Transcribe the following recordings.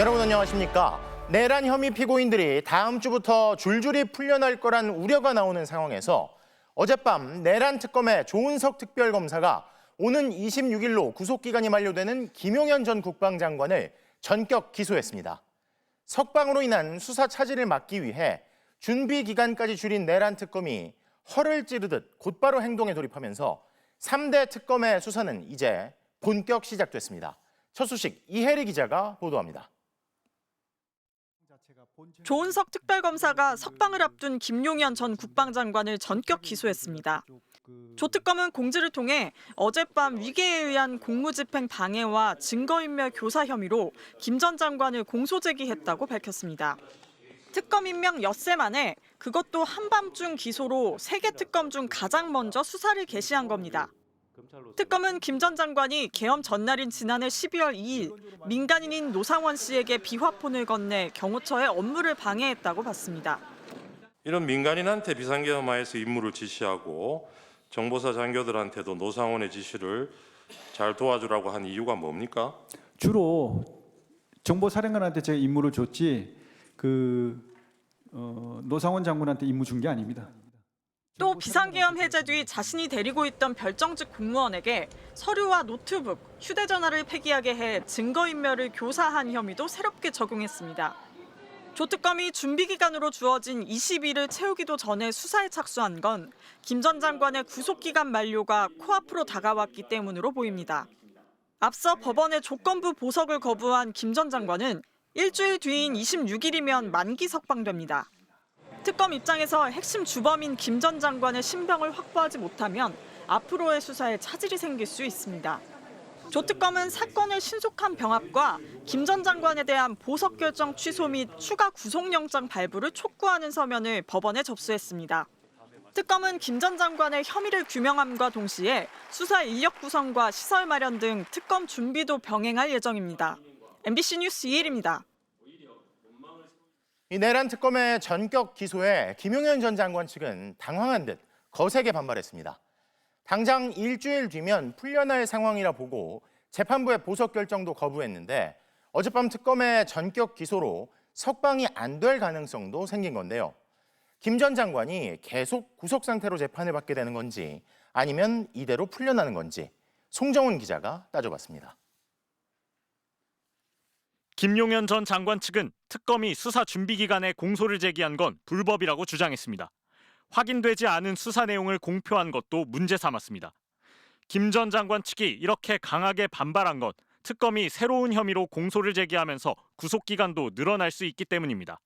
여러분 안녕하십니까? 내란 혐의 피고인들이 다음 주부터 줄줄이 풀려날 거란 우려가 나오는 상황에서 어젯밤 내란 특검의 조은석 특별검사가 오는 26일로 구속기간이 만료되는 김용현 전 국방장관을 전격 기소했습니다. 석방으로 인한 수사 차질을 막기 위해 준비 기간까지 줄인 내란 특검이 허를 찌르듯 곧바로 행동에 돌입하면서 3대 특검의 수사는 이제 본격 시작됐습니다. 첫 소식 이혜리 기자가 보도합니다. 조은석 특별검사가 석방을 앞둔 김용현 전 국방장관을 전격 기소했습니다. 조 특검은 공지를 통해 어젯밤 위계에 의한 공무집행 방해와 증거인멸 교사 혐의로 김 전 장관을 공소제기했다고 밝혔습니다. 특검 임명 엿새 만에 그것도 한밤중 기소로 3개 특검 중 가장 먼저 수사를 개시한 겁니다. 특검은 김 전 장관이 계엄 전날인 지난해 12월 2일 민간인인 노상원 씨에게 비화폰을 건네 경호처의 업무를 방해했다고 봤습니다. 이런 민간인한테 비상계엄하에서 임무를 지시하고 정보사 장교들한테도 노상원의 지시를 잘 도와주라고 한 이유가 뭡니까? 주로 정보사령관한테 제가 임무를 줬지 노상원 장군한테 임무 준 게 아닙니다. 또 비상계엄 해제 뒤 자신이 데리고 있던 별정직 공무원에게 서류와 노트북, 휴대전화를 폐기하게 해 증거인멸을 교사한 혐의도 새롭게 적용했습니다. 조 특검이 준비기간으로 주어진 20일을 채우기도 전에 수사에 착수한 건 김 전 장관의 구속기간 만료가 코앞으로 다가왔기 때문으로 보입니다. 앞서 법원의 조건부 보석을 거부한 김 전 장관은 일주일 뒤인 26일이면 만기 석방됩니다. 특검 입장에서 핵심 주범인 김 전 장관의 신병을 확보하지 못하면 앞으로의 수사에 차질이 생길 수 있습니다. 조 특검은 사건의 신속한 병합과 김 전 장관에 대한 보석 결정 취소 및 추가 구속영장 발부를 촉구하는 서면을 법원에 접수했습니다. 특검은 김 전 장관의 혐의를 규명함과 동시에 수사 인력 구성과 시설 마련 등 특검 준비도 병행할 예정입니다. MBC 뉴스 이혜리입니다. 이 내란 특검의 전격 기소에 김용현 전 장관 측은 당황한 듯 거세게 반발했습니다. 당장 일주일 뒤면 풀려날 상황이라 보고 재판부의 보석 결정도 거부했는데 어젯밤 특검의 전격 기소로 석방이 안 될 가능성도 생긴 건데요. 김 전 장관이 계속 구속 상태로 재판을 받게 되는 건지 아니면 이대로 풀려나는 건지 송정훈 기자가 따져봤습니다. 김용현 전 장관 측은 특검이 수사 준비 기간에 공소를 제기한 건 불법이라고 주장했습니다. 확인되지 않은 수사 내용을 공표한 것도 문제 삼았습니다. 김 전 장관 측이 이렇게 강하게 반발한 건 특검이 새로운 혐의로 공소를 제기하면서 구속 기간도 늘어날 수 있기 때문입니다.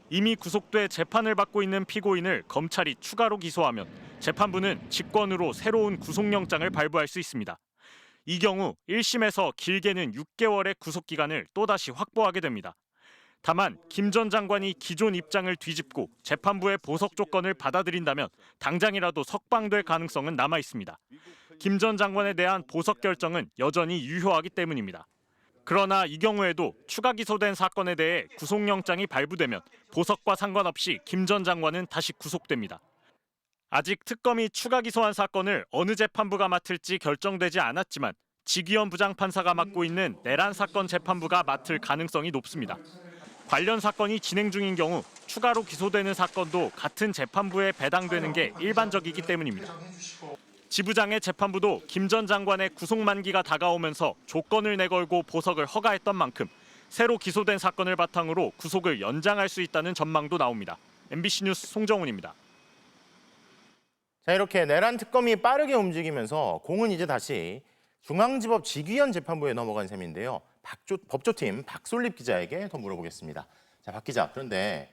이미 구속돼 재판을 받고 있는 피고인을 검찰이 추가로 기소하면 재판부는 직권으로 새로운 구속영장을 발부할 수 있습니다. 이 경우 1심에서 길게는 6개월의 구속기간을 또다시 확보하게 됩니다. 다만 김 전 장관이 기존 입장을 뒤집고 재판부의 보석 조건을 받아들인다면 당장이라도 석방될 가능성은 남아 있습니다. 김 전 장관에 대한 보석 결정은 여전히 유효하기 때문입니다. 그러나 이 경우에도 추가 기소된 사건에 대해 구속영장이 발부되면 보석과 상관없이 김 전 장관은 다시 구속됩니다. 아직 특검이 추가 기소한 사건을 어느 재판부가 맡을지 결정되지 않았지만 지기현 부장판사가 맡고 있는 내란 사건 재판부가 맡을 가능성이 높습니다. 관련 사건이 진행 중인 경우 추가로 기소되는 사건도 같은 재판부에 배당되는 게 일반적이기 때문입니다. 지부장의 재판부도 김 전 장관의 구속 만기가 다가오면서 조건을 내걸고 보석을 허가했던 만큼 새로 기소된 사건을 바탕으로 구속을 연장할 수 있다는 전망도 나옵니다. MBC 뉴스 송정훈입니다. 자, 이렇게 내란 특검이 빠르게 움직이면서 공은 이제 다시 중앙지법 지기현 재판부에 넘어간 셈인데요. 법조팀 박솔립 기자에게 더 물어보겠습니다. 자, 박 기자, 그런데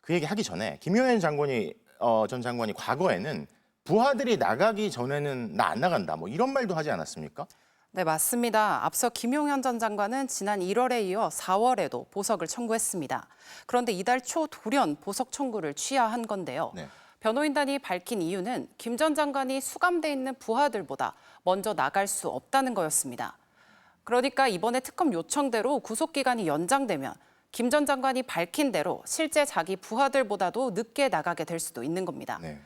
그 얘기 하기 전에 김용현 전 장관이 과거에는 부하들이 나가기 전에는 나 안 나간다 뭐 이런 말도 하지 않았습니까? 네, 맞습니다. 앞서 김용현 전 장관은 지난 1월에 이어 4월에도 보석을 청구했습니다. 그런데 이달 초 돌연 보석 청구를 취하한 건데요. 네. 변호인단이 밝힌 이유는 김 전 장관이 수감돼 있는 부하들보다 먼저 나갈 수 없다는 거였습니다. 그러니까 이번에 특검 요청대로 구속기간이 연장되면 김 전 장관이 밝힌 대로 실제 자기 부하들보다도 늦게 나가게 될 수도 있는 겁니다. 네.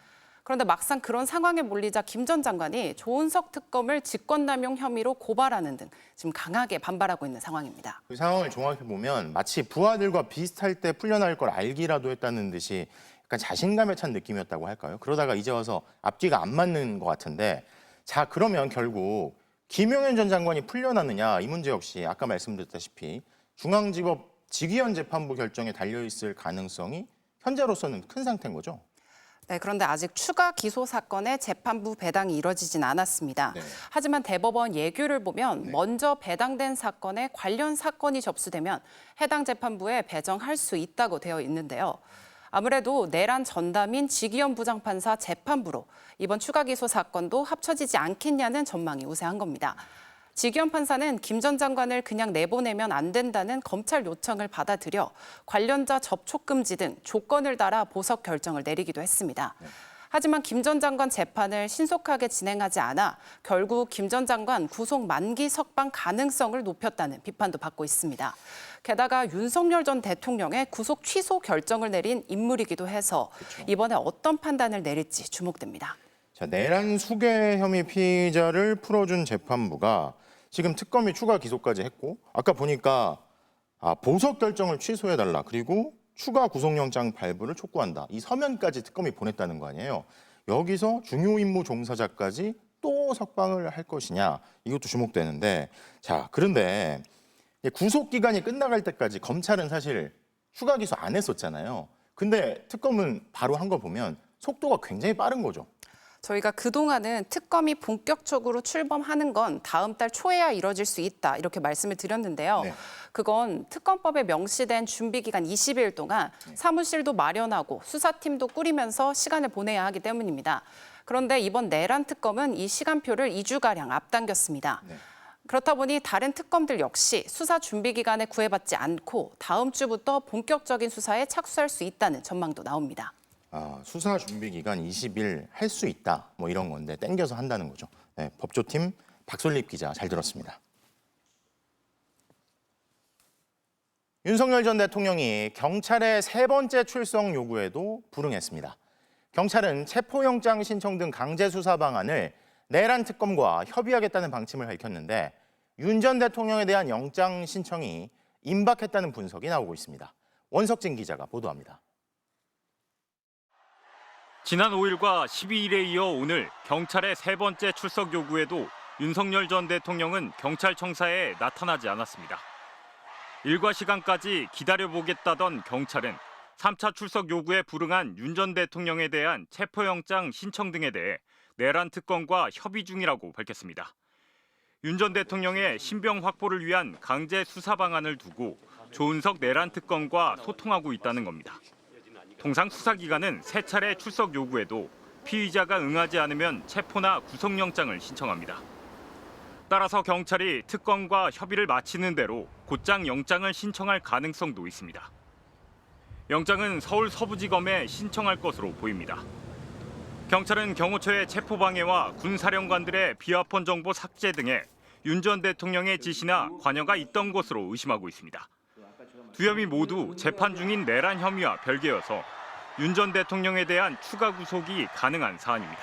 그런데 막상 그런 상황에 몰리자 김 전 장관이 조은석 특검을 직권남용 혐의로 고발하는 등 지금 강하게 반발하고 있는 상황입니다. 그 상황을 종합해 보면 마치 부하들과 비슷할 때 풀려날 걸 알기라도 했다는 듯이 약간 자신감에 찬 느낌이었다고 할까요? 그러다가 이제 와서 앞뒤가 안 맞는 것 같은데, 자, 그러면 결국 김용현 전 장관이 풀려나느냐, 이 문제 역시 아까 말씀드렸다시피 중앙지법 직위원 재판부 결정에 달려있을 가능성이 현재로서는 큰 상태인 거죠. 네, 그런데 아직 추가 기소 사건의 재판부 배당이 이뤄지진 않았습니다. 네. 하지만 대법원 예규를 보면 먼저 배당된 사건에 관련 사건이 접수되면 해당 재판부에 배정할 수 있다고 되어 있는데요. 아무래도 내란 전담인 직위원 부장판사 재판부로 이번 추가 기소 사건도 합쳐지지 않겠냐는 전망이 우세한 겁니다. 직위원 판사는 김 전 장관을 그냥 내보내면 안 된다는 검찰 요청을 받아들여 관련자 접촉 금지 등 조건을 달아 보석 결정을 내리기도 했습니다. 하지만 김 전 장관 재판을 신속하게 진행하지 않아 결국 김 전 장관 구속 만기 석방 가능성을 높였다는 비판도 받고 있습니다. 게다가 윤석열 전 대통령의 구속 취소 결정을 내린 인물이기도 해서 이번에 어떤 판단을 내릴지 주목됩니다. 자, 내란 수괴 혐의 피의자를 풀어준 재판부가 지금 특검이 추가 기소까지 했고, 아까 보니까 보석 결정을 취소해달라, 그리고 추가 구속영장 발부를 촉구한다, 이 서면까지 특검이 보냈다는 거 아니에요. 여기서 중요 임무 종사자까지 또 석방을 할 것이냐, 이것도 주목되는데, 자, 그런데 구속 기간이 끝나갈 때까지 검찰은 사실 추가 기소 안 했었잖아요. 근데 특검은 바로 한 거 보면 속도가 굉장히 빠른 거죠. 저희가 그동안은 특검이 본격적으로 출범하는 건 다음 달 초에야 이뤄질 수 있다, 이렇게 말씀을 드렸는데요. 네. 그건 특검법에 명시된 준비기간 20일 동안 사무실도 마련하고 수사팀도 꾸리면서 시간을 보내야 하기 때문입니다. 그런데 이번 내란 특검은 이 시간표를 2주가량 앞당겼습니다. 네. 그렇다 보니 다른 특검들 역시 수사 준비 기간에 구애받지 않고 다음 주부터 본격적인 수사에 착수할 수 있다는 전망도 나옵니다. 수사 준비 기간 20일 할 수 있다, 뭐 이런 건데 땡겨서 한다는 거죠. 네, 법조팀 박솔립 기자 잘 들었습니다. 윤석열 전 대통령이 경찰의 세 번째 출석 요구에도 불응했습니다. 경찰은 체포영장 신청 등 강제 수사 방안을 내란 특검과 협의하겠다는 방침을 밝혔는데, 윤 전 대통령에 대한 영장 신청이 임박했다는 분석이 나오고 있습니다. 원석진 기자가 보도합니다. 지난 5일과 12일에 이어 오늘 경찰의 세 번째 출석 요구에도 윤석열 전 대통령은 경찰청사에 나타나지 않았습니다. 일과 시간까지 기다려보겠다던 경찰은 3차 출석 요구에 불응한 윤 전 대통령에 대한 체포영장 신청 등에 대해 내란 특검과 협의 중이라고 밝혔습니다. 윤 전 대통령의 신병 확보를 위한 강제 수사 방안을 두고 조은석 내란 특검과 소통하고 있다는 겁니다. 통상 수사기관은 세 차례 출석 요구에도 피의자가 응하지 않으면 체포나 구속영장을 신청합니다. 따라서 경찰이 특검과 협의를 마치는 대로 곧장 영장을 신청할 가능성도 있습니다. 영장은 서울 서부지검에 신청할 것으로 보입니다. 경찰은 경호처의 체포방해와 군사령관들의 비화폰 정보 삭제 등에 윤 전 대통령의 지시나 관여가 있던 것으로 의심하고 있습니다. 두 혐의 모두 재판 중인 내란 혐의와 별개여서 윤 전 대통령에 대한 추가 구속이 가능한 사안입니다.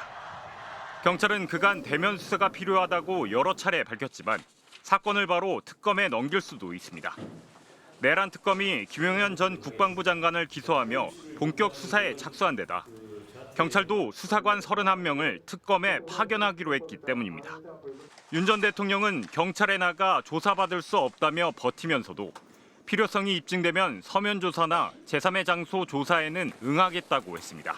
경찰은 그간 대면 수사가 필요하다고 여러 차례 밝혔지만 사건을 바로 특검에 넘길 수도 있습니다. 내란 특검이 김용현 전 국방부 장관을 기소하며 본격 수사에 착수한 데다 경찰도 수사관 31명을 특검에 파견하기로 했기 때문입니다. 윤 전 대통령은 경찰에 나가 조사받을 수 없다며 버티면서도 필요성이 입증되면 서면 조사나 제3의 장소 조사에는 응하겠다고 했습니다.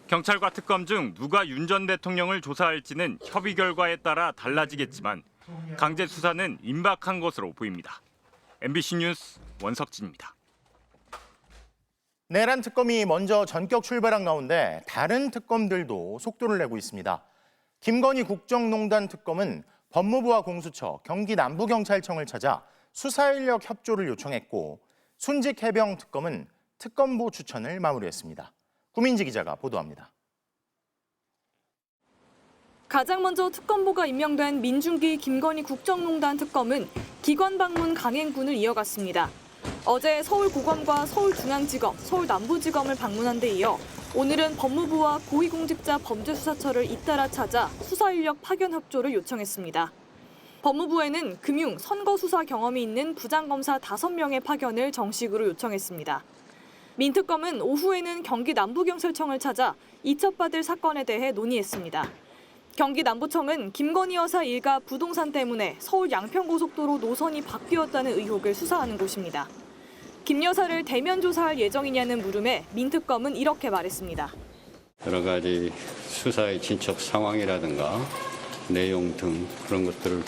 경찰과 특검 중 누가 윤 전 대통령을 조사할지는 협의 결과에 따라 달라지겠지만 강제 수사는 임박한 것으로 보입니다. MBC 뉴스 원석진입니다. 내란 특검이 먼저 전격 출발한 가운데 다른 특검들도 속도를 내고 있습니다. 김건희 국정농단 특검은 법무부와 공수처, 경기 남부경찰청을 찾아 수사 인력 협조를 요청했고, 순직 해병 특검은 특검보 추천을 마무리했습니다. 구민지 기자가 보도합니다. 가장 먼저 특검보가 임명된 민중기 김건희 국정농단 특검은 기관 방문 강행군을 이어갔습니다. 어제 서울고검과 서울중앙지검, 서울남부지검을 방문한 데 이어 오늘은 법무부와 고위공직자 범죄수사처를 잇따라 찾아 수사 인력 파견 협조를 요청했습니다. 법무부에는 금융, 선거 수사 경험이 있는 부장검사 5명의 파견을 정식으로 요청했습니다. 민특검은 오후에는 경기 남부경찰청을 찾아 이첩받을 사건에 대해 논의했습니다. 경기 남부청은 김건희 여사 일가 부동산 때문에 서울 양평고속도로 노선이 바뀌었다는 의혹을 수사하는 곳입니다. 김 여사를 대면 조사할 예정이냐는 물음에 민특검은 이렇게 말했습니다. 여러 가지 수사의 진척 상황이라든가 내용 등 그런 것들을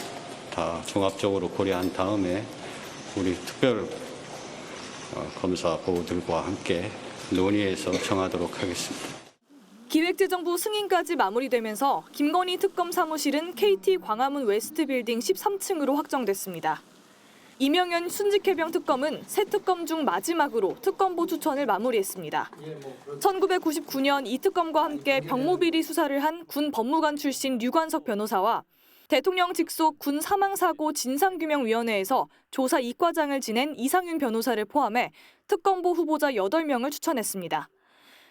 다 종합적으로 고려한 다음에 우리 특별 검사 보고들과 함께 논의해서 정하도록 하겠습니다. 기획재정부 승인까지 마무리되면서 김건희 특검 사무실은 KT 광화문 웨스트 빌딩 13층으로 확정됐습니다. 이명현 순직해병 특검은 새 특검 중 마지막으로 특검보 추천을 마무리했습니다. 1999년 이 특검과 함께 병모비리 수사를 한 군 법무관 출신 류관석 변호사와 대통령 직속 군 사망사고 진상규명위원회에서 조사 이과장을 지낸 이상윤 변호사를 포함해 특검보 후보자 8명을 추천했습니다.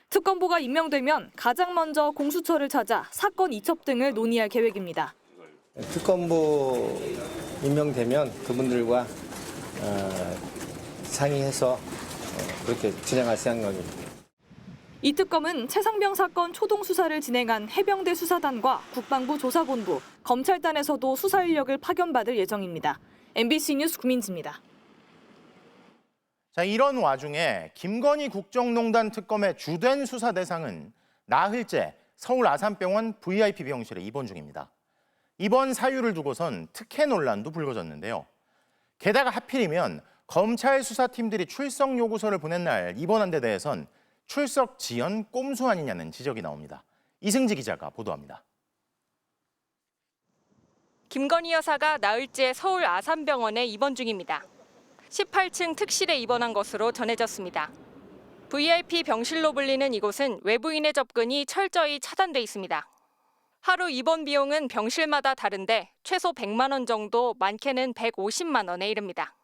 특검보가 임명되면 가장 먼저 공수처를 찾아 사건 이첩 등을 논의할 계획입니다. 특검보 임명되면 그분들과 상의해서 그렇게 진행할 생각입니다. 이 특검은 최상병 사건 초동 수사를 진행한 해병대 수사단과 국방부 조사본부, 검찰단에서도 수사 인력을 파견받을 예정입니다. MBC 뉴스 구민지입니다. 자, 이런 와중에 김건희 국정농단 특검의 주된 수사 대상은 나흘째 서울 아산병원 VIP 병실에 입원 중입니다. 입원 사유를 두고선 특혜 논란도 불거졌는데요. 게다가 하필이면 검찰 수사팀들이 출석 요구서를 보낸 날 입원한 데 대해선 출석 지연 꼼수 아니냐는 지적이 나옵니다. 이승지 기자가 보도합니다. 김건희 여사가 나흘째 서울 아산병원에 입원 중입니다. 18층 특실에 입원한 것으로 전해졌습니다. VIP 병실로 불리는 이곳은 외부인의 접근이 철저히 차단돼 있습니다. 하루 입원 비용은 병실마다 다른데 최소 100만 원 정도, 많게는 150만 원에 이릅니다.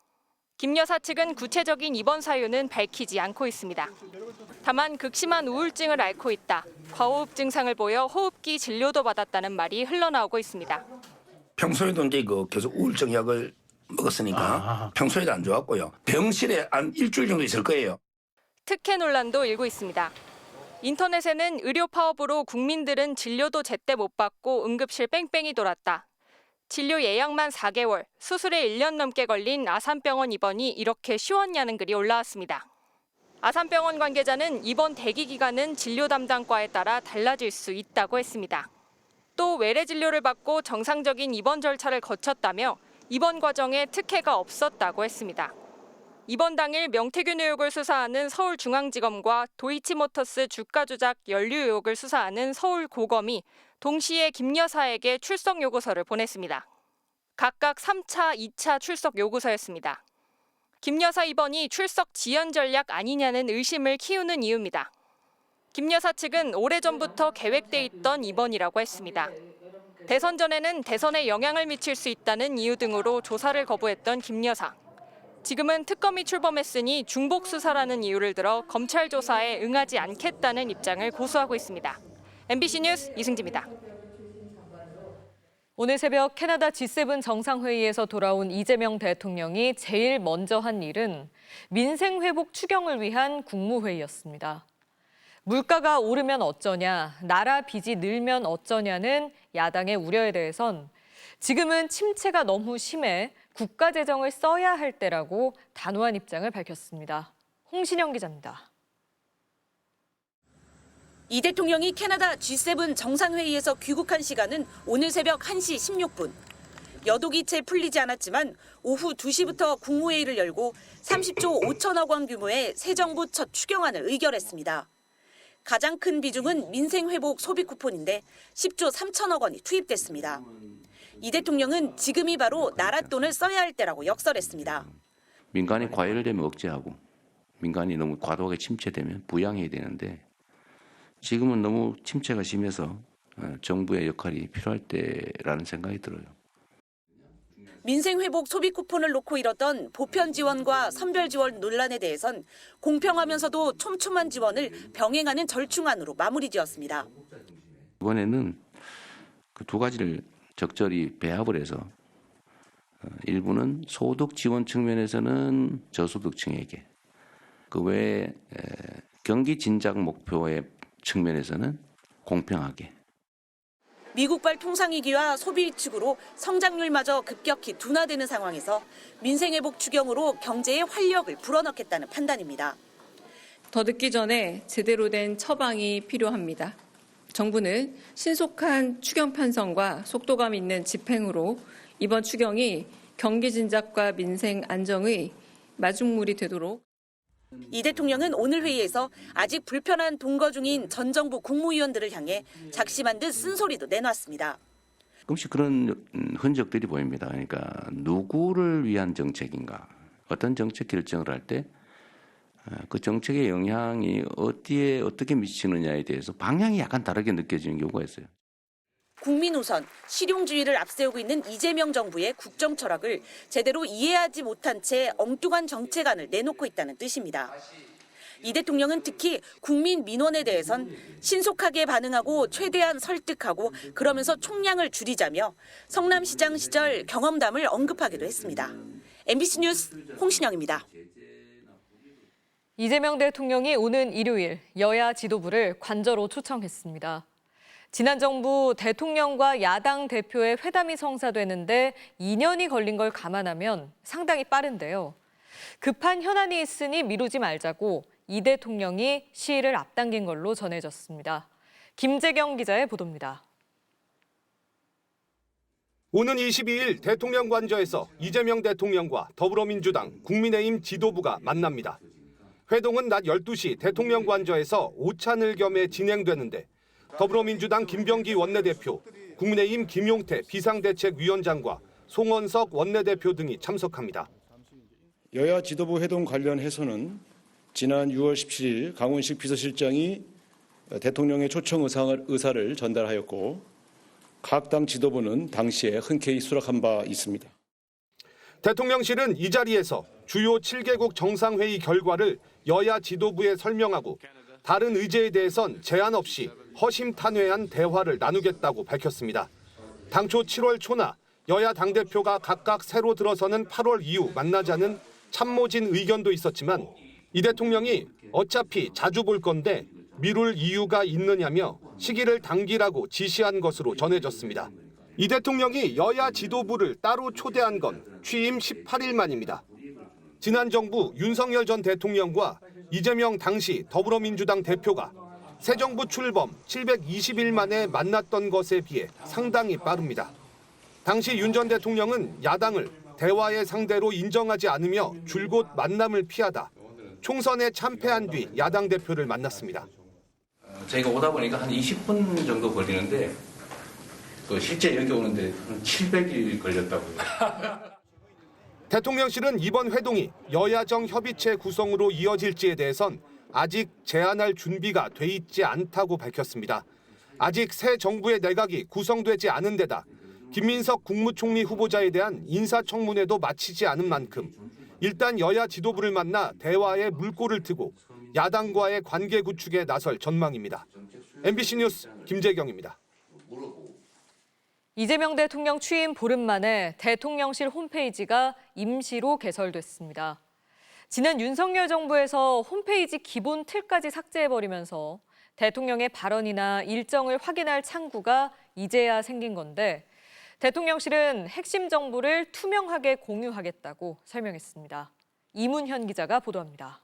김 여사 측은 구체적인 입원 사유는 밝히지 않고 있습니다. 다만 극심한 우울증을 앓고 있다, 과호흡 증상을 보여 호흡기 진료도 받았다는 말이 흘러나오고 있습니다. 평소에도 이제 계속 우울증 약을 먹었으니까 평소에도 안 좋았고요. 병실에 한 일주일 정도 있을 거예요. 특혜 논란도 일고 있습니다. 인터넷에는 의료 파업으로 국민들은 진료도 제때 못 받고 응급실 뺑뺑이 돌았다. 진료 예약만 4개월, 수술에 1년 넘게 걸린 아산병원 입원이 이렇게 쉬웠냐는 글이 올라왔습니다. 아산병원 관계자는 입원 대기 기간은 진료 담당과에 따라 달라질 수 있다고 했습니다. 또 외래 진료를 받고 정상적인 입원 절차를 거쳤다며 입원 과정에 특혜가 없었다고 했습니다. 입원 당일 명태균 의혹을 수사하는 서울중앙지검과 도이치모터스 주가 조작 연루 의혹을 수사하는 서울고검이 동시에 김 여사에게 출석 요구서를 보냈습니다. 각각 3차, 2차 출석 요구서였습니다. 김 여사 입원이 출석 지연 전략 아니냐는 의심을 키우는 이유입니다. 김 여사 측은 오래전부터 계획돼 있던 입원이라고 했습니다. 대선 전에는 대선에 영향을 미칠 수 있다는 이유 등으로 조사를 거부했던 김 여사. 지금은 특검이 출범했으니 중복 수사라는 이유를 들어 검찰 조사에 응하지 않겠다는 입장을 고수하고 있습니다. MBC 뉴스 이승지입니다. 오늘 새벽 캐나다 G7 정상회의에서 돌아온 이재명 대통령이 제일 먼저 한 일은 민생 회복 추경을 위한 국무회의였습니다. 물가가 오르면 어쩌냐, 나라 빚이 늘면 어쩌냐는 야당의 우려에 대해선 지금은 침체가 너무 심해 국가 재정을 써야 할 때라고 단호한 입장을 밝혔습니다. 홍신영 기자입니다. 이 대통령이 캐나다 G7 정상회의에서 귀국한 시간은 오늘 새벽 1시 16분. 여독이 채 풀리지 않았지만 오후 2시부터 국무회의를 열고 30조 5천억 원 규모의 새 정부 첫 추경안을 의결했습니다. 가장 큰 비중은 민생회복 소비 쿠폰인데 10조 3천억 원이 투입됐습니다. 이 대통령은 지금이 바로 나라 돈을 써야 할 때라고 역설했습니다. 민간이 과열되면 억제하고 민간이 너무 과도하게 침체되면 부양해야 되는데 지금은 너무 침체가 심해서 정부의 역할이 필요할 때라는 생각이 들어요. 민생회복 소비 쿠폰을 놓고 일었던 보편 지원과 선별 지원 논란에 대해선 공평하면서도 촘촘한 지원을 병행하는 절충안으로 마무리지었습니다. 이번에는 그 두 가지를 적절히 배합을 해서 일부는 소득 지원 측면에서는 저소득층에게, 그 외에 경기 진작 목표의 측면에서는 공평하게. 미국발 통상위기와 소비 위축으로 성장률마저 급격히 둔화되는 상황에서 민생회복 추경으로 경제에 활력을 불어넣겠다는 판단입니다. 더 늦기 전에 제대로 된 처방이 필요합니다. 정부는 신속한 추경 편성과 속도감 있는 집행으로 이번 추경이 경기 진작과 민생 안정의 마중물이 되도록. 이 대통령은 오늘 회의에서 아직 불편한 동거 중인 전 정부 국무위원들을 향해 작심한 듯 쓴소리도 내놨습니다. 조금씩 그런 흔적들이 보입니다. 그러니까 누구를 위한 정책인가, 어떤 정책 결정을 할 때 그 정책의 영향이 어디에 어떻게 미치느냐에 대해서 방향이 약간 다르게 느껴지는 경우가 있어요. 국민 우선, 실용주의를 앞세우고 있는 이재명 정부의 국정 철학을 제대로 이해하지 못한 채 엉뚱한 정책안을 내놓고 있다는 뜻입니다. 이 대통령은 특히 국민 민원에 대해선 신속하게 반응하고 최대한 설득하고 그러면서 총량을 줄이자며 성남시장 시절 경험담을 언급하기도 했습니다. MBC 뉴스 홍신영입니다. 이재명 대통령이 오는 일요일 여야 지도부를 관저로 초청했습니다. 지난 정부 대통령과 야당 대표의 회담이 성사되는데 2년이 걸린 걸 감안하면 상당히 빠른데요. 급한 현안이 있으니 미루지 말자고 이 대통령이 시일을 앞당긴 걸로 전해졌습니다. 김재경 기자의 보도입니다. 오는 22일 대통령 관저에서 이재명 대통령과 더불어민주당, 국민의힘 지도부가 만납니다. 회동은 낮 12시 대통령 관저에서 오찬을 겸해 진행되는데 더불어민주당 김병기 원내대표, 국민의힘 김용태 비상대책위원장과 송원석 원내대표 등이 참석합니다. 여야 지도부 회동 관련해서는 지난 6월 17일 강훈식 비서실장이 대통령의 초청 의사를 전달하였고 각 당 지도부는 당시에 흔쾌히 수락한 바 있습니다. 대통령실은 이 자리에서 주요 7개국 정상회의 결과를 여야 지도부에 설명하고 다른 의제에 대해선 제한 없이 허심탄회한 대화를 나누겠다고 밝혔습니다. 당초 7월 초나 여야 당대표가 각각 새로 들어서는 8월 이후 만나자는 참모진 의견도 있었지만 이 대통령이 어차피 자주 볼 건데 미룰 이유가 있느냐며 시기를 당기라고 지시한 것으로 전해졌습니다. 이 대통령이 여야 지도부를 따로 초대한 건 취임 18일 만입니다. 지난 정부 윤석열 전 대통령과 이재명 당시 더불어민주당 대표가 새 정부 출범 720일 만에 만났던 것에 비해 상당히 빠릅니다. 당시 윤 전 대통령은 야당을 대화의 상대로 인정하지 않으며 줄곧 만남을 피하다 총선에 참패한 뒤 야당 대표를 만났습니다. 저희가 오다 보니까 한 20분 정도 걸리는데 실제 여기 오는데 한 700일 걸렸다고요. 대통령실은 이번 회동이 여야정 협의체 구성으로 이어질지에 대해선 아직 제안할 준비가 돼 있지 않다고 밝혔습니다. 아직 새 정부의 내각이 구성되지 않은 데다 김민석 국무총리 후보자에 대한 인사청문회도 마치지 않은 만큼 일단 여야 지도부를 만나 대화에 물꼬를 트고 야당과의 관계 구축에 나설 전망입니다. MBC 뉴스 김재경입니다. 이재명 대통령 취임 보름 만에 대통령실 홈페이지가 임시로 개설됐습니다. 지난 윤석열 정부에서 홈페이지 기본 틀까지 삭제해버리면서 대통령의 발언이나 일정을 확인할 창구가 이제야 생긴 건데 대통령실은 핵심 정보를 투명하게 공유하겠다고 설명했습니다. 이문현 기자가 보도합니다.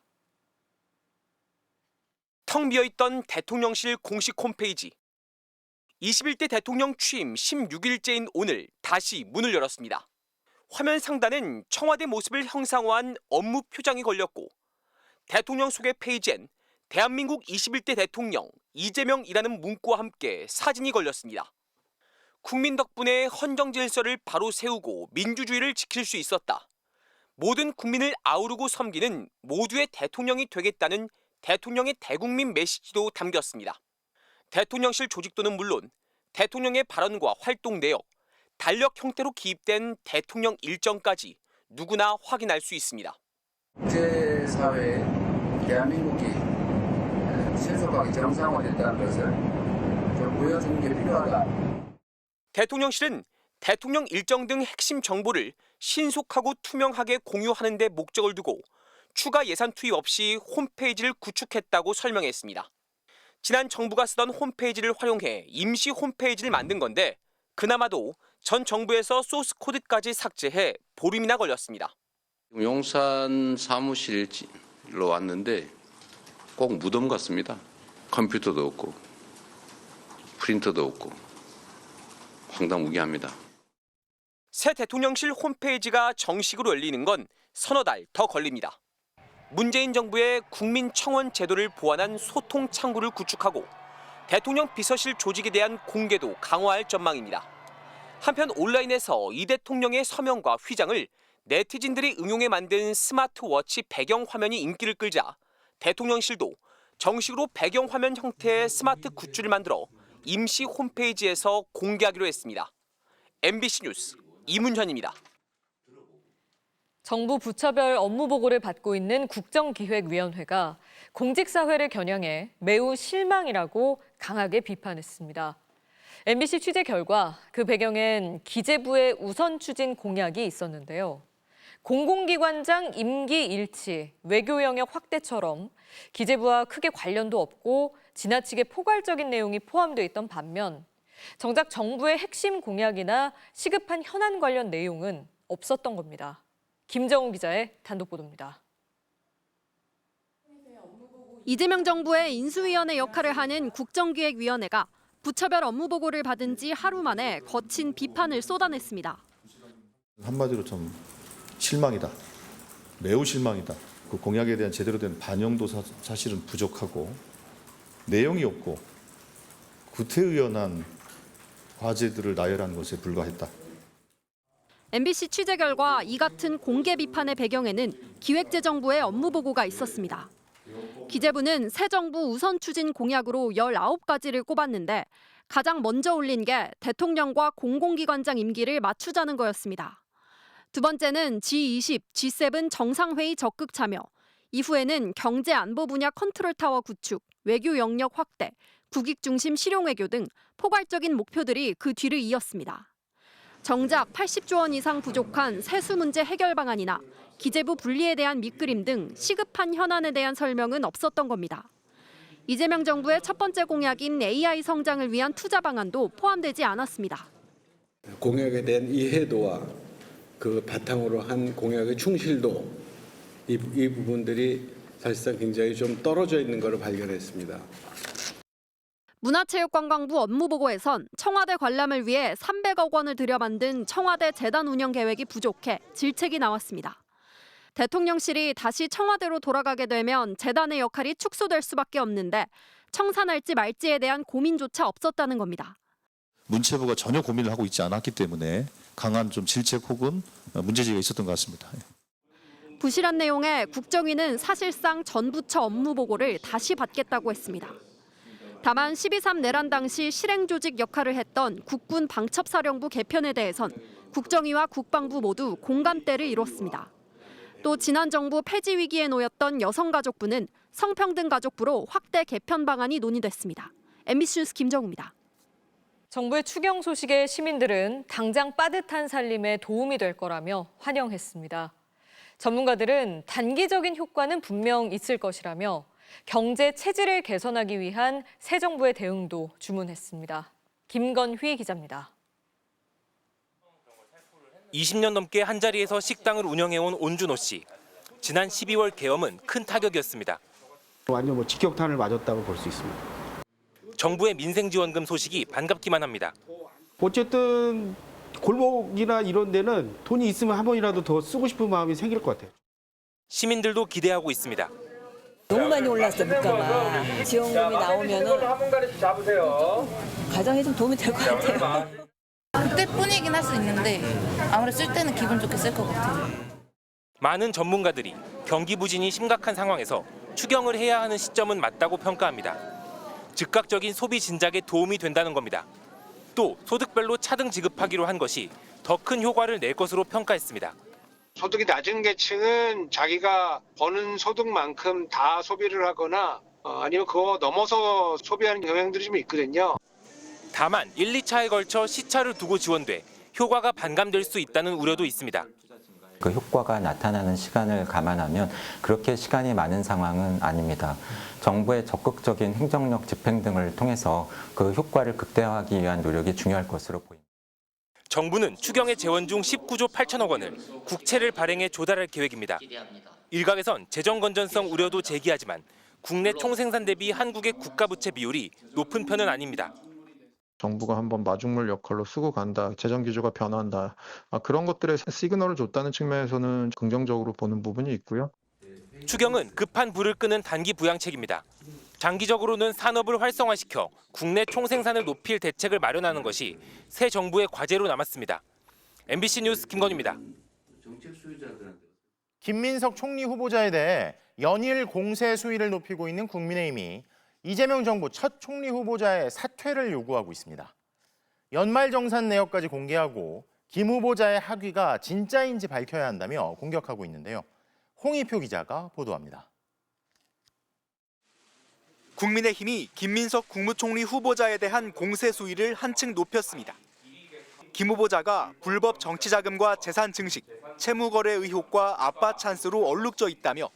텅 비어있던 대통령실 공식 홈페이지. 21대 대통령 취임 16일째인 오늘 다시 문을 열었습니다. 화면 상단엔 청와대 모습을 형상화한 업무 표장이 걸렸고 대통령 소개 페이지엔 대한민국 21대 대통령 이재명이라는 문구와 함께 사진이 걸렸습니다. 국민 덕분에 헌정 질서를 바로 세우고 민주주의를 지킬 수 있었다. 모든 국민을 아우르고 섬기는 모두의 대통령이 되겠다는 대통령의 대국민 메시지도 담겼습니다. 대통령실 조직도는 물론 대통령의 발언과 활동 내역, 달력 형태로 기입된 대통령 일정까지 누구나 확인할 수 있습니다. 국제사회에 대한민국이 신속하게 정상화됐다는 것을 좀 보여주는 게 필요하다. 대통령실은 대통령 일정 등 핵심 정보를 신속하고 투명하게 공유하는 데 목적을 두고 추가 예산 투입 없이 홈페이지를 구축했다고 설명했습니다. 지난 정부가 쓰던 홈페이지를 활용해 임시 홈페이지를 만든 건데 그나마도 전 정부에서 소스 코드까지 삭제해 보름이나 걸렸습니다. 용산 사무실로 왔는데 꼭 무덤 같습니다. 컴퓨터도 없고 프린터도 없고 황당무계합니다. 새 대통령실 홈페이지가 정식으로 열리는 건 서너 달 더 걸립니다. 문재인 정부의 국민청원 제도를 보완한 소통 창구를 구축하고 대통령 비서실 조직에 대한 공개도 강화할 전망입니다. 한편 온라인에서 이 대통령의 서명과 휘장을 네티즌들이 응용해 만든 스마트워치 배경 화면이 인기를 끌자 대통령실도 정식으로 배경 화면 형태의 스마트 굿즈를 만들어 임시 홈페이지에서 공개하기로 했습니다. MBC 뉴스 이문현입니다. 정부 부처별 업무 보고를 받고 있는 국정기획위원회가 공직사회를 겨냥해 매우 실망이라고 강하게 비판했습니다. MBC 취재 결과 그 배경엔 기재부의 우선 추진 공약이 있었는데요. 공공기관장 임기 일치, 외교 영역 확대처럼 기재부와 크게 관련도 없고 지나치게 포괄적인 내용이 포함되어 있던 반면 정작 정부의 핵심 공약이나 시급한 현안 관련 내용은 없었던 겁니다. 김정우 기자의 단독 보도입니다. 이재명 정부의 인수위원회 역할을 하는 국정기획위원회가 부처별 업무 보고를 받은 지 하루 만에 거친 비판을 쏟아냈습니다. 한마디로 좀 실망이다. 매우 실망이다. 그 공약에 대한 제대로 된 반영도 사실은 부족하고 내용이 없고 구태의연한 과제들을 나열한 것에 불과했다. MBC 취재 결과 이 같은 공개 비판의 배경에는 기획재정부의 업무 보고가 있었습니다. 기재부는 새 정부 우선 추진 공약으로 19가지를 꼽았는데 가장 먼저 올린 게 대통령과 공공기관장 임기를 맞추자는 거였습니다. 두 번째는 G20, G7 정상회의 적극 참여, 이후에는 경제 안보 분야 컨트롤타워 구축, 외교 영역 확대, 국익 중심 실용외교 등 포괄적인 목표들이 그 뒤를 이었습니다. 정작 80조 원 이상 부족한 세수 문제 해결 방안이나 기재부 분리에 대한 밑그림 등 시급한 현안에 대한 설명은 없었던 겁니다. 이재명 정부의 첫 번째 공약인 AI 성장을 위한 투자 방안도 포함되지 않았습니다. 공약에 대한 이해도와 그 바탕으로 한 공약의 충실도 이 부분들이 사실상 굉장히 좀 떨어져 있는 것을 발견했습니다. 문화체육관광부 업무보고에선 청와대 관람을 위해 300억 원을 들여 만든 청와대 재단 운영 계획이 부족해 질책이 나왔습니다. 대통령실이 다시 청와대로 돌아가게 되면 재단의 역할이 축소될 수밖에 없는데 청산할지 말지에 대한 고민조차 없었다는 겁니다. 문체부가 전혀 고민을 하고 있지 않았기 때문에 강한 좀 질책 혹은 문제제기가 있었던 것 같습니다. 부실한 내용에 국정위는 사실상 전 부처 업무 보고를 다시 받겠다고 했습니다. 다만 12.3 내란 당시 실행조직 역할을 했던 국군 방첩사령부 개편에 대해선 국정위와 국방부 모두 공감대를 이뤘습니다. 또 지난 정부 폐지 위기에 놓였던 여성가족부는 성평등가족부로 확대 개편 방안이 논의됐습니다. MBC 뉴스 김정우입니다. 정부의 추경 소식에 시민들은 당장 빠듯한 살림에 도움이 될 거라며 환영했습니다. 전문가들은 단기적인 효과는 분명 있을 것이라며 경제 체질을 개선하기 위한 새 정부의 대응도 주문했습니다. 김건휘 기자입니다. 20년 넘게 한자리에서 식당을 운영해온 온준호 씨. 지난 12월 계엄은 큰 타격이었습니다. 완전 직격탄을 맞았다고 볼 수 있습니다. 정부의 민생지원금 소식이 반갑기만 합니다. 어쨌든 골목이나 이런 데는 돈이 있으면 한 번이라도 더 쓰고 싶은 마음이 생길 것 같아요. 시민들도 기대하고 있습니다. 너무 많이 올랐어 물가가. 지원금이 나오면은 가정에 좀 도움이 될 것 같아요. 그때뿐이긴 할 수 있는데 아무래도 쓸 때는 기분 좋게 쓸 것 같아요. 많은 전문가들이 경기 부진이 심각한 상황에서 추경을 해야 하는 시점은 맞다고 평가합니다. 즉각적인 소비 진작에 도움이 된다는 겁니다. 또 소득별로 차등 지급하기로 한 것이 더 큰 효과를 낼 것으로 평가했습니다. 소득이 낮은 계층은 자기가 버는 소득만큼 다 소비를 하거나 아니면 그거 넘어서 소비하는 경향들이 좀 있거든요. 다만 1, 2차에 걸쳐 시차를 두고 지원돼 효과가 반감될 수 있다는 우려도 있습니다. 그 효과가 나타나는 시간을 감안하면 그렇게 시간이 많은 상황은 아닙니다. 정부의 적극적인 행정력 집행 등을 통해서 그 효과를 극대화하기 위한 노력이 중요할 것으로 보입니다. 정부는 추경의 재원 중 19조 8천억 원을 국채를 발행해 조달할 계획입니다. 일각에선 재정 건전성 우려도 제기하지만 국내 총생산 대비 한국의 국가부채 비율이 높은 편은 아닙니다. 정부가 한번 마중물 역할로 쓰고 간다, 재정 기조가 변한다, 그런 것들에 시그널을 줬다는 측면에서는 긍정적으로 보는 부분이 있고요. 추경은 급한 불을 끄는 단기 부양책입니다. 장기적으로는 산업을 활성화시켜 국내 총생산을 높일 대책을 마련하는 것이 새 정부의 과제로 남았습니다. MBC 뉴스 김건희입니다. 김민석 총리 후보자에 대해 연일 공세 수위를 높이고 있는 국민의힘이 이재명 정부 첫 총리 후보자의 사퇴를 요구하고 있습니다. 연말정산 내역까지 공개하고 김 후보자의 학위가 진짜인지 밝혀야 한다며 공격하고 있는데요. 홍희표 기자가 보도합니다. 국민의힘이 김민석 국무총리 후보자에 대한 공세 수위를 한층 높였습니다. 김 후보자가 불법 정치자금과 재산 증식, 채무거래 의혹과 아빠 찬스로 얼룩져 있다며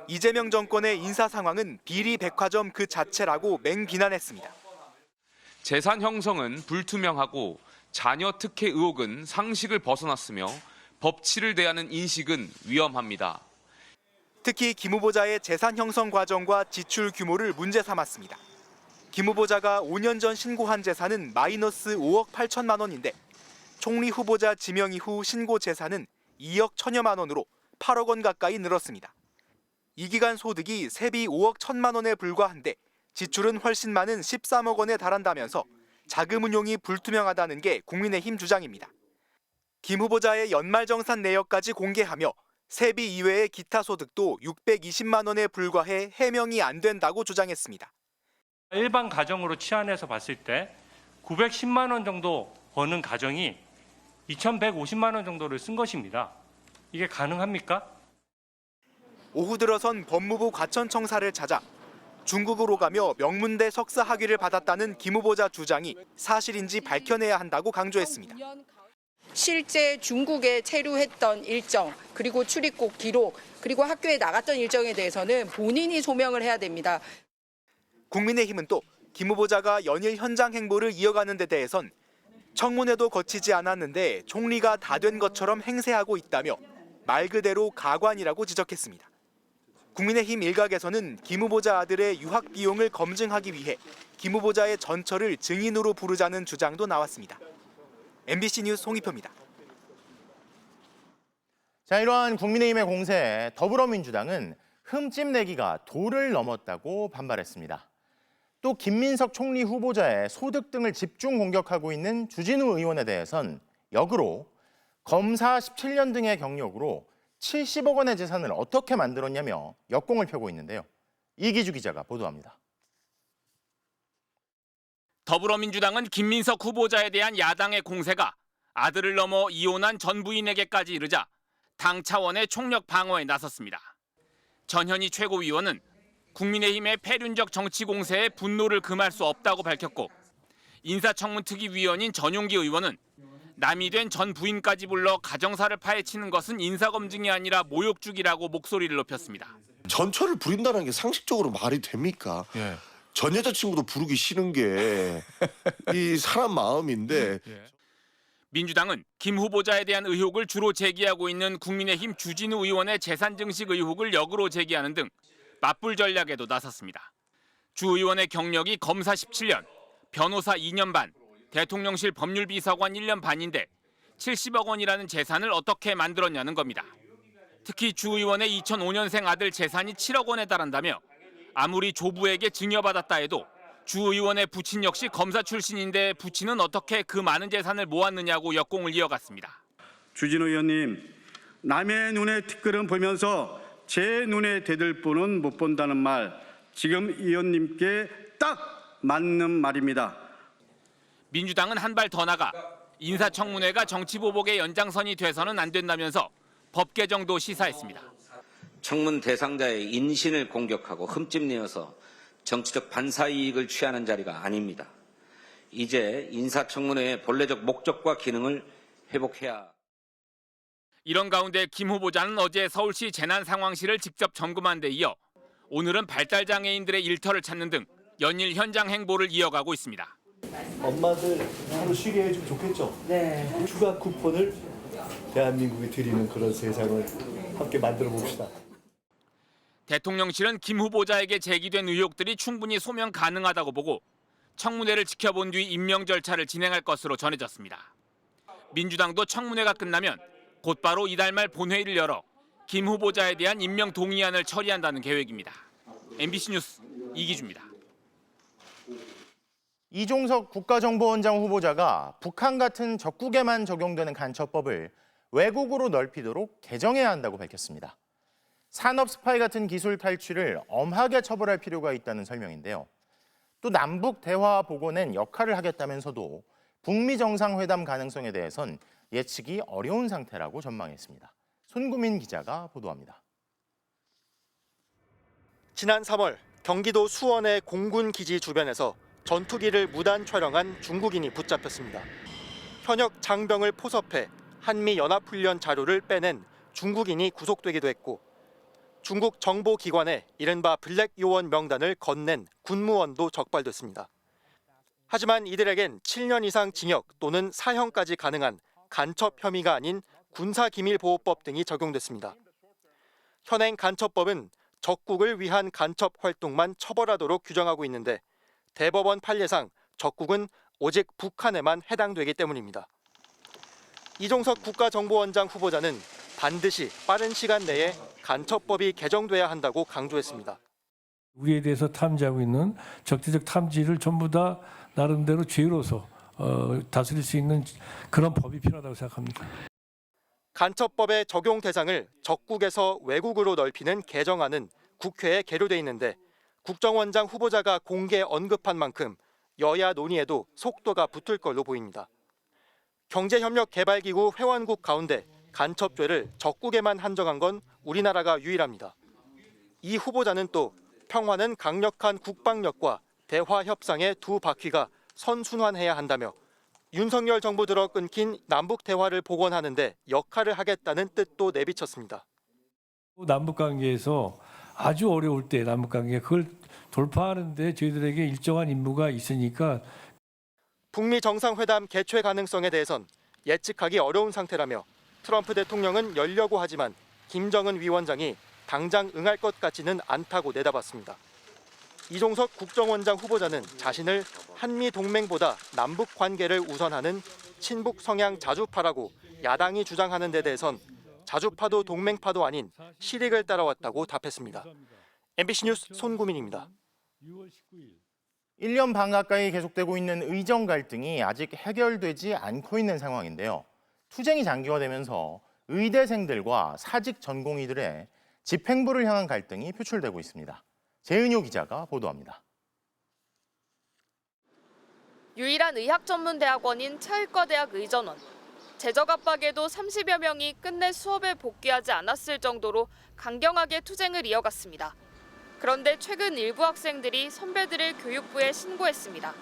이재명 정권의 인사 상황은 비리백화점 그 자체라고 맹비난했습니다. 재산 형성은 불투명하고 자녀 특혜 의혹은 상식을 벗어났으며 법치를 대하는 인식은 위험합니다. 특히 김 후보자의 재산 형성 과정과 지출 규모를 문제 삼았습니다. 김 후보자가 5년 전 신고한 재산은 마이너스 5억 8천만 원인데 총리 후보자 지명 이후 신고 재산은 2억 1천여만 원으로 8억 원 가까이 늘었습니다. 이 기간 소득이 세비 5억 1천만 원에 불과한데 지출은 훨씬 많은 13억 원에 달한다면서 자금 운용이 불투명하다는 게 국민의힘 주장입니다. 김 후보자의 연말정산 내역까지 공개하며 세비 이외의 기타 소득도 620만 원에 불과해 해명이 안 된다고 주장했습니다. 일반 가정으로 치환해서 봤을 때 910만 원 정도 버는 가정이 2,150만 원 정도를 쓴 것입니다. 이게 가능합니까? 오후 들어선 법무부 과천청사를 찾아 중국으로 가며 명문대 석사 학위를 받았다는 김 후보자 주장이 사실인지 밝혀내야 한다고 강조했습니다. 실제 중국에 체류했던 일정, 그리고 출입국 기록, 그리고 학교에 나갔던 일정에 대해서는 본인이 소명을 해야 됩니다. 국민의힘은 또 김 후보자가 연일 현장 행보를 이어가는 데 대해선 청문회도 거치지 않았는데 총리가 다 된 것처럼 행세하고 있다며 말 그대로 가관이라고 지적했습니다. 국민의힘 일각에서는 김 후보자 아들의 유학 비용을 검증하기 위해 김 후보자의 전처를 증인으로 부르자는 주장도 나왔습니다. MBC 뉴스 홍희표입니다. 자, 이러한 국민의힘의 공세에 더불어민주당은 흠집 내기가 도를 넘었다고 반발했습니다. 또 김민석 총리 후보자의 소득 등을 집중 공격하고 있는 주진우 의원에 대해선 역으로 검사 17년 등의 경력으로 70억 원의 재산을 어떻게 만들었냐며 역공을 펴고 있는데요. 이기주 기자가 보도합니다. 더불어민주당은 김민석 후보자에 대한 야당의 공세가 아들을 넘어 이혼한 전 부인에게까지 이르자 당 차원의 총력 방어에 나섰습니다. 전현희 최고위원은 국민의힘의 패륜적 정치 공세에 분노를 금할 수 없다고 밝혔고 인사청문특위위원인 전용기 의원은 남이 된 전 부인까지 불러 가정사를 파헤치는 것은 인사검증이 아니라 모욕주기라고 목소리를 높였습니다. 전처를 부린다는 게 상식적으로 말이 됩니까? 예. 전 여자친구도 부르기 싫은 게 이 사람 마음인데. 민주당은 김 후보자에 대한 의혹을 주로 제기하고 있는 국민의힘 주진우 의원의 재산 증식 의혹을 역으로 제기하는 등 맞불 전략에도 나섰습니다. 주 의원의 경력이 검사 17년, 변호사 2년 반, 대통령실 법률비서관 1년 반인데 70억 원이라는 재산을 어떻게 만들었냐는 겁니다. 특히 주 의원의 2005년생 아들 재산이 7억 원에 달한다며 아무리 조부에게 증여받았다 해도 주 의원의 부친 역시 검사 출신인데 부친은 어떻게 그 많은 재산을 모았느냐고 역공을 이어갔습니다. 주진우 의원님, 남의 눈에 티끌은 보면서 제 눈에 대들 분은 못 본다는 말, 지금 의원님께 딱 맞는 말입니다. 민주당은 한 발 더 나가 인사청문회가 정치보복의 연장선이 돼서는 안 된다면서 법 개정도 시사했습니다. 청문 대상자의 인신을 공격하고 흠집내어서 정치적 반사이익을 취하는 자리가 아닙니다. 이제 인사청문회의 본래적 목적과 기능을 회복해야. 이런 가운데 김 후보자는 어제 서울시 재난상황실을 직접 점검한 데 이어 오늘은 발달장애인들의 일터를 찾는 등 연일 현장 행보를 이어가고 있습니다. 엄마들 하루 쉬게 해주면 좋겠죠? 네. 휴가 쿠폰을 대한민국에 드리는 그런 세상을 함께 만들어 봅시다. 대통령실은 김 후보자에게 제기된 의혹들이 충분히 소명 가능하다고 보고 청문회를 지켜본 뒤 임명 절차를 진행할 것으로 전해졌습니다. 민주당도 청문회가 끝나면 곧바로 이달 말 본회의를 열어 김 후보자에 대한 임명 동의안을 처리한다는 계획입니다. MBC 뉴스 이기주입니다. 이종석 국가정보원장 후보자가 북한 같은 적국에만 적용되는 간첩법을 외국으로 넓히도록 개정해야 한다고 밝혔습니다. 산업 스파이 같은 기술 탈취를 엄하게 처벌할 필요가 있다는 설명인데요. 또 남북 대화 복원엔 역할을 하겠다면서도 북미 정상회담 가능성에 대해선 예측이 어려운 상태라고 전망했습니다. 손구민 기자가 보도합니다. 지난 3월 경기도 수원의 공군 기지 주변에서 전투기를 무단 촬영한 중국인이 붙잡혔습니다. 현역 장병을 포섭해 한미 연합훈련 자료를 빼낸 중국인이 구속되기도 했고 중국 정보기관에 이른바 블랙 요원 명단을 건넨 군무원도 적발됐습니다. 하지만 이들에겐 7년 이상 징역 또는 사형까지 가능한 간첩 혐의가 아닌 군사기밀보호법 등이 적용됐습니다. 현행 간첩법은 적국을 위한 간첩 활동만 처벌하도록 규정하고 있는데 대법원 판례상 적국은 오직 북한에만 해당되기 때문입니다. 이종석 국가정보원장 후보자는 반드시 빠른 시간 내에 간첩법이 개정돼야 한다고 강조했습니다. 우리에 대해서 탐지하고 있는 적대적 탐지를 전부 다 나름대로 죄로서 다스릴 수 있는 그런 법이 필요하다고 생각합니다. 간첩법의 적용 대상을 적국에서 외국으로 넓히는 개정안은 국회에 계류돼 있는데 국정원장 후보자가 공개 언급한 만큼 여야 논의에도 속도가 붙을 걸로 보입니다. 경제협력개발기구 회원국 가운데 간첩죄를 적국에만 한정한 건 우리나라가 유일합니다. 이 후보자는 또 평화는 강력한 국방력과 대화 협상의 두 바퀴가 선순환해야 한다며 윤석열 정부 들어 끊긴 남북 대화를 복원하는 데 역할을 하겠다는 뜻도 내비쳤습니다. 남북 관계에서 아주 어려울 때 남북 관계 그걸 돌파하는 데 저희들에게 일정한 임무가 있으니까 북미 정상회담 개최 가능성에 대해선 예측하기 어려운 상태라며 트럼프 대통령은 열려고 하지만 김정은 위원장이 당장 응할 것 같지는 않다고 내다봤습니다. 이종석 국정원장 후보자는 자신을 한미 동맹보다 남북 관계를 우선하는 친북 성향 자주파라고 야당이 주장하는 데 대해선 자주파도 동맹파도 아닌 실익을 따라왔다고 답했습니다. MBC 뉴스 손구민입니다. 1년 반 가까이 계속되고 있는 의정 갈등이 아직 해결되지 않고 있는 상황인데요. 투쟁이 장기화되면서 의대생들과 사직 전공의들의 집행부를 향한 갈등이 표출되고 있습니다. 재은효 기자가 보도합니다. 유일한 의학전문대학원인 체육과대학 의전원. 재적 압박에도 30여 명이 끝내 수업에 복귀하지 않았을 정도로 강경하게 투쟁을 이어갔습니다. 그런데 최근 일부 학생들이 선배들을 교육부에 신고했습니다.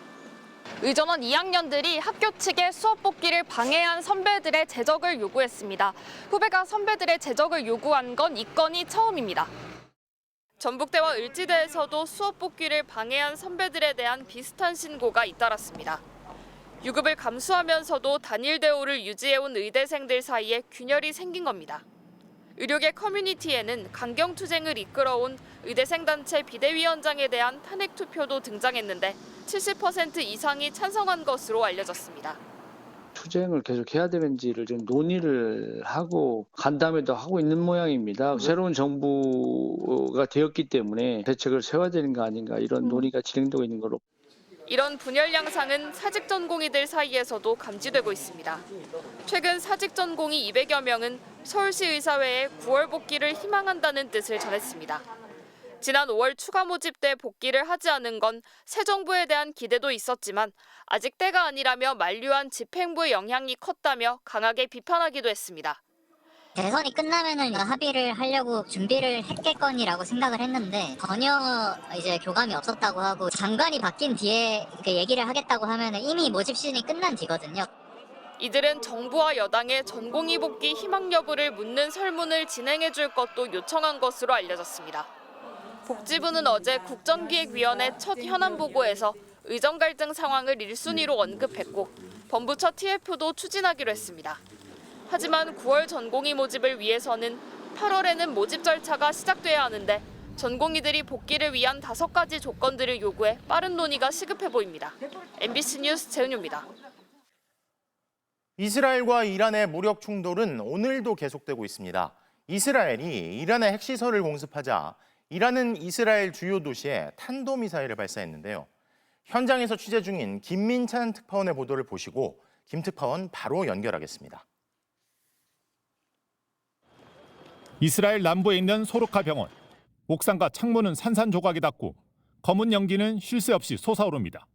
의전원 2학년들이 학교 측에 수업 복귀를 방해한 선배들의 제적을 요구했습니다. 후배가 선배들의 제적을 요구한 건 이 건이 처음입니다. 전북대와 을지대에서도 수업 복귀를 방해한 선배들에 대한 비슷한 신고가 잇따랐습니다. 유급을 감수하면서도 단일 대우를 유지해온 의대생들 사이에 균열이 생긴 겁니다. 의료계 커뮤니티에는 강경투쟁을 이끌어온 의대생 단체 비대위원장에 대한 탄핵 투표도 등장했는데 70% 이상이 찬성한 것으로 알려졌습니다. 투쟁을 계속 해야 되는지를 좀 논의를 하고 간담회도 하고 있는 모양입니다. 새로운 정부가 되었기 때문에 대책을 세워야 되는 거 아닌가 이런 논의가 진행되고 있는 걸로. 이런 분열 양상은 사직 전공의들 사이에서도 감지되고 있습니다. 최근 사직 전공의 200여 명은 서울시 의사회에 9월 복귀를 희망한다는 뜻을 전했습니다. 지난 5월 추가 모집 때 복귀를 하지 않은 건 새 정부에 대한 기대도 있었지만 아직 때가 아니라며 만류한 집행부의 영향이 컸다며 강하게 비판하기도 했습니다. 대선이 끝나면은 합의를 하려고 준비를 했겠거니라고 생각을 했는데 전혀 이제 교감이 없었다고 하고 장관이 바뀐 뒤에 얘기를 하겠다고 하면은 이미 모집 시즌이 끝난 뒤거든요. 이들은 정부와 여당의 전공의 복귀 희망 여부를 묻는 설문을 진행해 줄 것도 요청한 것으로 알려졌습니다. 복지부는 어제 국정기획위원회 첫 현안 보고에서 의정 갈등 상황을 1순위로 언급했고 본부 첫 TF도 추진하기로 했습니다. 하지만 9월 전공의 모집을 위해서는 8월에는 모집 절차가 시작돼야 하는데 전공의들이 복귀를 위한 5가지 조건들을 요구해 빠른 논의가 시급해 보입니다. MBC 뉴스 재은유입니다. 이스라엘과 이란의 무력 충돌은 오늘도 계속되고 있습니다. 이스라엘이 이란의 핵시설을 공습하자 이란은 이스라엘 주요 도시에 탄도미사일을 발사했는데요. 현장에서 취재 중인 김민찬 특파원의 보도를 보시고 김 특파원 바로 연결하겠습니다. 이스라엘 남부에 있는 소르카 병원. 옥상과 창문은 산산조각이 닿고 검은 연기는 쉴 새 없이 솟아오릅니다.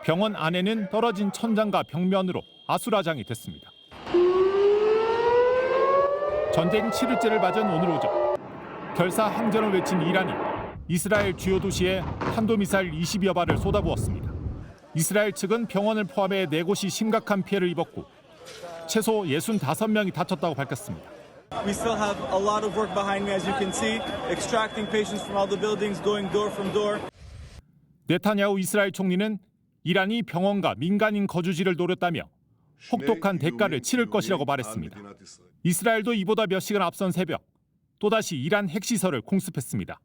병원 안에는 떨어진 천장과 벽면으로 아수라장이 됐습니다. 전쟁 7일째를 맞은 오늘 오전 결사 항전을 외친 이란이 이스라엘 주요 도시에 탄도미사일 20여 발을 쏟아부었습니다. 이스라엘 측은 병원을 포함해 4곳이 심각한 피해를 입었고 최소 65명이 다쳤다고 밝혔습니다. We still have a lot of work behind me, as you can see, extracting patients from all the buildings, going door from door. 네타냐후 이스라엘 총리는 이란이 병원과 민간인 거주지를 노렸다며 혹독한 대가를 치를 것이라고 말했습니다. 이스라엘도 이보다 몇 시간 앞선 새벽 또다시 이란 핵시설을 공습했습니다.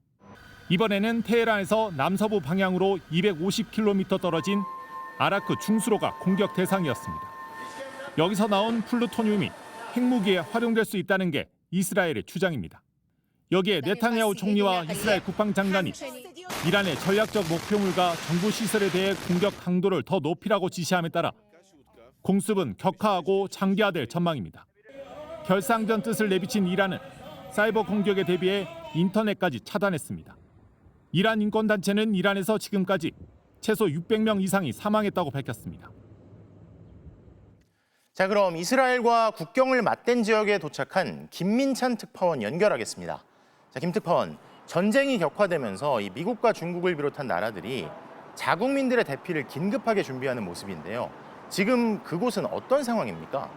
이번에는 테헤란에서 남서부 방향으로 250km 떨어진 아라크 중수로가 공격 대상이었습니다. 여기서 나온 플루토늄이 핵무기에 활용될 수 있다는 게 이스라엘의 주장입니다. 여기에 네타냐후 총리와 이스라엘 국방장관이 이란의 전략적 목표물과 정부 시설에 대해 공격 강도를 더 높이라고 지시함에 따라 공습은 격화하고 장기화될 전망입니다. 결상전 뜻을 내비친 이란은 사이버 공격에 대비해 인터넷까지 차단했습니다. 이란 인권단체는 이란에서 지금까지 최소 600명 이상이 사망했다고 밝혔습니다. 자, 그럼 이스라엘과 국경을 맞댄 지역에 도착한 김민찬 특파원 연결하겠습니다. 자, 김 특파원, 전쟁이 격화되면서 이 미국과 중국을 비롯한 나라들이 자국민들의 대피를 긴급하게 준비하는 모습인데요. 지금 그곳은 어떤 상황입니까?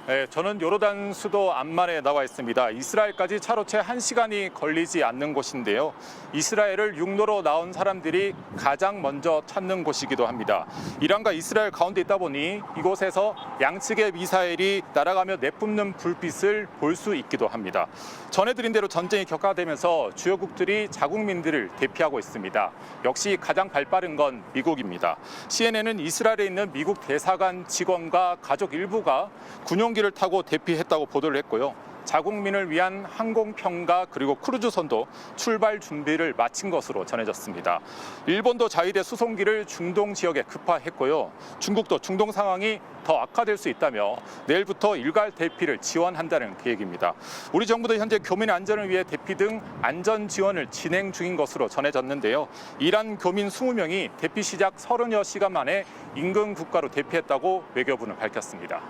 네, 저는 요르단 수도 암만에 나와 있습니다. 이스라엘까지 차로 채 1시간이 걸리지 않는 곳인데요. 이스라엘을 육로로 나온 사람들이 가장 먼저 찾는 곳이기도 합니다. 이란과 이스라엘 가운데 있다 보니 이곳에서 양측의 미사일이 날아가며 내뿜는 불빛을 볼 수 있기도 합니다. 전해드린 대로 전쟁이 격화되면서 주요국들이 자국민들을 대피하고 있습니다. 역시 가장 발빠른 건 미국입니다. CNN은 이스라엘에 있는 미국 대사관 직원과 가족 일부가 군용기를 타고 대피했다고 보도를 했고요. 자국민을 위한 항공편과 그리고 크루즈선도 출발 준비를 마친 것으로 전해졌습니다. 일본도 자위대 수송기를 중동 지역에 급파했고요. 중국도 중동 상황이 더 악화될 수 있다며 내일부터 일괄 대피를 지원한다는 계획입니다. 우리 정부도 현재 교민 안전을 위해 대피 등 안전 지원을 진행 중인 것으로 전해졌는데요. 이란 교민 20명이 대피 시작 30여 시간 만에 인근 국가로 대피했다고 외교부는 밝혔습니다.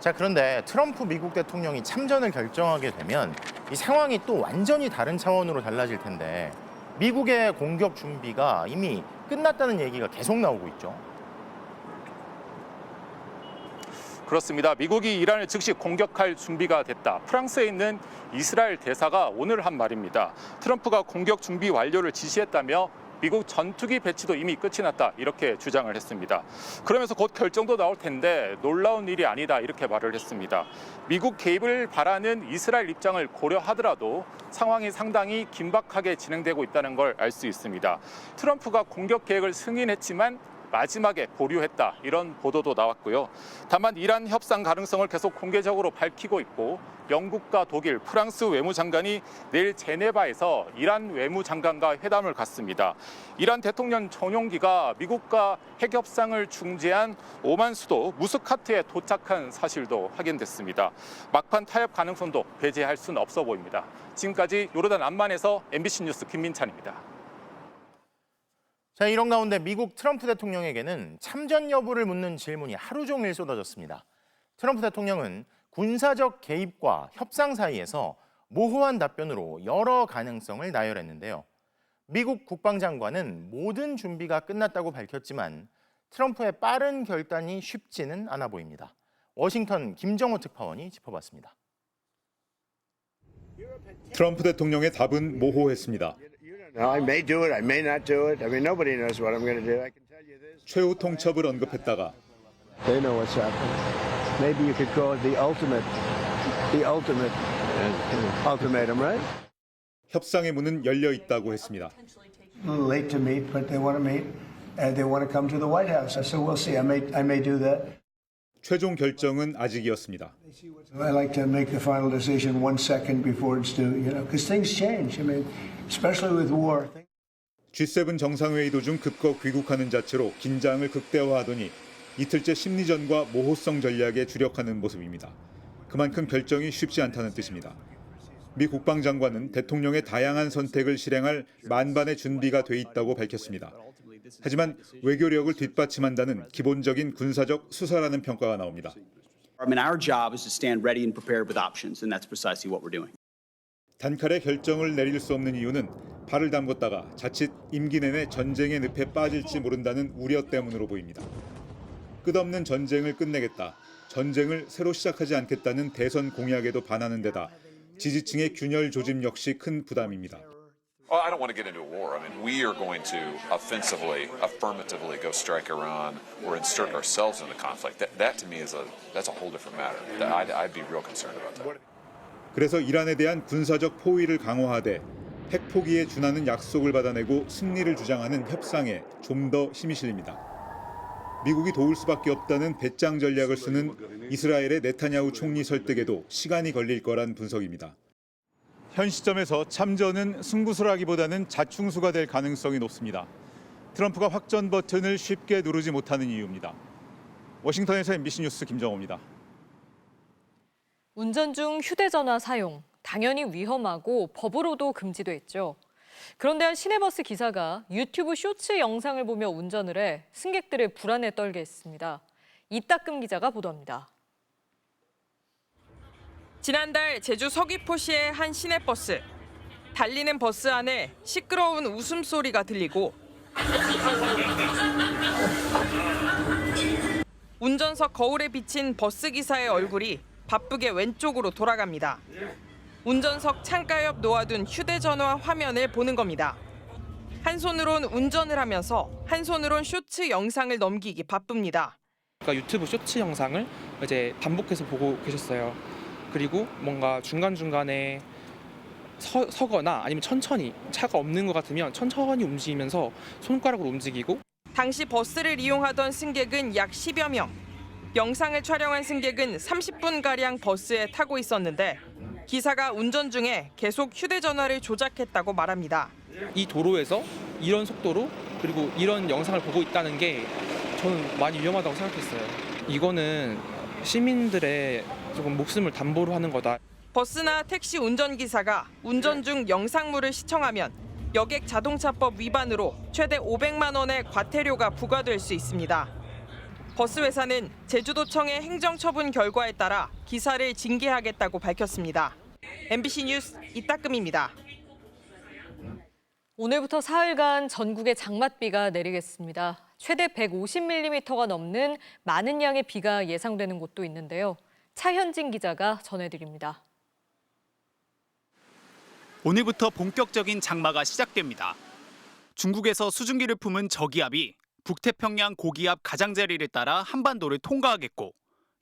자, 그런데 트럼프 미국 대통령이 참전을 결정하게 되면 이 상황이 또 완전히 다른 차원으로 달라질 텐데 미국의 공격 준비가 이미 끝났다는 얘기가 계속 나오고 있죠. 그렇습니다. 미국이 이란을 즉시 공격할 준비가 됐다. 프랑스에 있는 이스라엘 대사가 오늘 한 말입니다. 트럼프가 공격 준비 완료를 지시했다며 미국 전투기 배치도 이미 끝이 났다 이렇게 주장을 했습니다. 그러면서 곧 결정도 나올 텐데 놀라운 일이 아니다 이렇게 말을 했습니다. 미국 개입을 바라는 이스라엘 입장을 고려하더라도 상황이 상당히 긴박하게 진행되고 있다는 걸 알 수 있습니다. 트럼프가 공격 계획을 승인했지만 마지막에 보류했다 이런 보도도 나왔고요. 다만 이란 협상 가능성을 계속 공개적으로 밝히고 있고 영국과 독일, 프랑스 외무장관이 내일 제네바에서 이란 외무장관과 회담을 갖습니다. 이란 대통령 전용기가 미국과 핵협상을 중재한 오만 수도 무스카트에 도착한 사실도 확인됐습니다. 막판 타협 가능성도 배제할 수는 없어 보입니다. 지금까지 요르단 암만에서 MBC 뉴스 김민찬입니다. 자, 이런 가운데 미국 트럼프 대통령에게는 참전 여부를 묻는 질문이 하루 종일 쏟아졌습니다. 트럼프 대통령은 군사적 개입과 협상 사이에서 모호한 답변으로 여러 가능성을 나열했는데요. 미국 국방장관은 모든 준비가 끝났다고 밝혔지만 트럼프의 빠른 결단이 쉽지는 않아 보입니다. 워싱턴 김정호 특파원이 짚어봤습니다. 트럼프 대통령의 답은 모호했습니다. 최후 통첩을 언급했다가 협상의 문은 열려 있다고 했습니다. 최종 결정은 아직이었습니다. I like to make the final decision 1 second before it's due, because things change. I mean, especially with war. G7 정상회의 도중 급거 귀국하는 자체로 긴장을 극대화하더니 이틀째 심리전과 모호성 전략에 주력하는 모습입니다. 그만큼 결정이 쉽지 않다는 뜻입니다. 미 국방장관은 대통령의 다양한 선택을 실행할 만반의 준비가 돼 있다고 밝혔습니다. 하지만 외교력을 뒷받침한다는 기본적인 군사적 수사라는 평가가 나옵니다. I mean, our job is to stand ready and prepared with options, and that's precisely what we're doing. 단칼에 결정을 내릴 수 없는 이유는 발을 담궜다가 자칫 임기 내내 전쟁의 늪에 빠질지 모른다는 우려 때문으로 보입니다. 끝없는 전쟁을 끝내겠다, 전쟁을 새로 시작하지 않겠다는 대선 공약에도 반하는 데다 지지층의 균열 조짐 역시 큰 부담입니다. I don't want to get into a war. I mean, we are going to affirmatively go strike Iran or insert ourselves in the conflict. That to me that's a whole different matter. I'd be real concerned about that. 그래서 이란에 대한 군사적 포위를 강화하되 핵 포기에 준하는 약속을 받아내고 승리를 주장하는 협상에 좀 더 힘이 실립니다. 미국이 도울 수밖에 없다는 배짱 전략을 쓰는 이스라엘의 네타냐후 총리 설득에도 시간이 걸릴 거란 분석입니다. 현 시점에서 참전은 승부수라기보다는 자충수가 될 가능성이 높습니다. 트럼프가 확전 버튼을 쉽게 누르지 못하는 이유입니다. 워싱턴에서 MBC 뉴스 김정호입니다. 운전 중 휴대전화 사용, 당연히 위험하고 법으로도 금지돼 있죠. 그런데 한 시내버스 기사가 유튜브 쇼츠 영상을 보며 운전을 해 승객들을 불안에 떨게 했습니다. 이따금 기자가 보도합니다. 지난달 제주 서귀포시의 한 시내버스. 달리는 버스 안에 시끄러운 웃음소리가 들리고 운전석 거울에 비친 버스 기사의 얼굴이 바쁘게 왼쪽으로 돌아갑니다. 운전석 창가 옆 놓아둔 휴대전화 화면을 보는 겁니다. 한 손으론 운전을 하면서 한 손으론 쇼츠 영상을 넘기기 바쁩니다. 유튜브 쇼츠 영상을 이제 반복해서 보고 계셨어요. 그리고 뭔가 중간중간에 서거나 아니면 천천히 차가 없는 것 같으면 천천히 움직이면서 손가락으로 움직이고 당시 버스를 이용하던 승객은 약 10여 명. 영상을 촬영한 승객은 30분가량 버스에 타고 있었는데 기사가 운전 중에 계속 휴대전화를 조작했다고 말합니다. 이 도로에서 이런 속도로 그리고 이런 영상을 보고 있다는 게 저는 많이 위험하다고 생각했어요. 이거는 시민들의 조금 목숨을 담보로 하는 거다. 버스나 택시 운전기사가 운전 중 영상물을 시청하면 여객 자동차법 위반으로 최대 500만 원의 과태료가 부과될 수 있습니다. 버스 회사는 제주도청의 행정처분 결과에 따라 기사를 징계하겠다고 밝혔습니다. MBC 뉴스 이따금입니다. 오늘부터 사흘간 전국에 장맛비가 내리겠습니다. 최대 150mm가 넘는 많은 양의 비가 예상되는 곳도 있는데요. 차현진 기자가 전해드립니다. 오늘부터 본격적인 장마가 시작됩니다. 중국에서 수증기를 품은 저기압이 북태평양 고기압 가장자리를 따라 한반도를 통과하겠고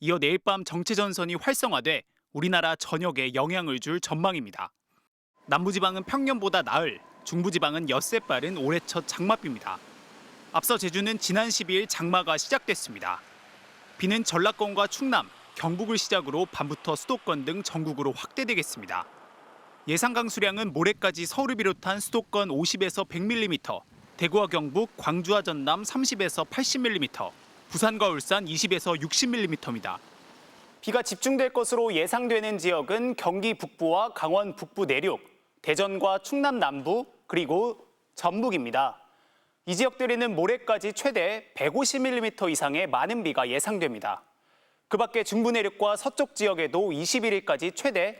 이어 내일 밤 정체전선이 활성화돼 우리나라 전역에 영향을 줄 전망입니다. 남부지방은 평년보다 나흘, 중부지방은 엿새 빠른 올해 첫 장맛비입니다. 앞서 제주는 지난 12일 장마가 시작됐습니다. 비는 전라권과 충남, 경북을 시작으로 밤부터 수도권 등 전국으로 확대되겠습니다. 예상 강수량은 모레까지 서울을 비롯한 수도권 50에서 100mm, 대구와 경북, 광주와 전남 30에서 80mm, 부산과 울산 20에서 60mm입니다. 비가 집중될 것으로 예상되는 지역은 경기 북부와 강원 북부 내륙, 대전과 충남 남부, 그리고 전북입니다. 이 지역들에는 모레까지 최대 150mm 이상의 많은 비가 예상됩니다. 그 밖에 중부 내륙과 서쪽 지역에도 21일까지 최대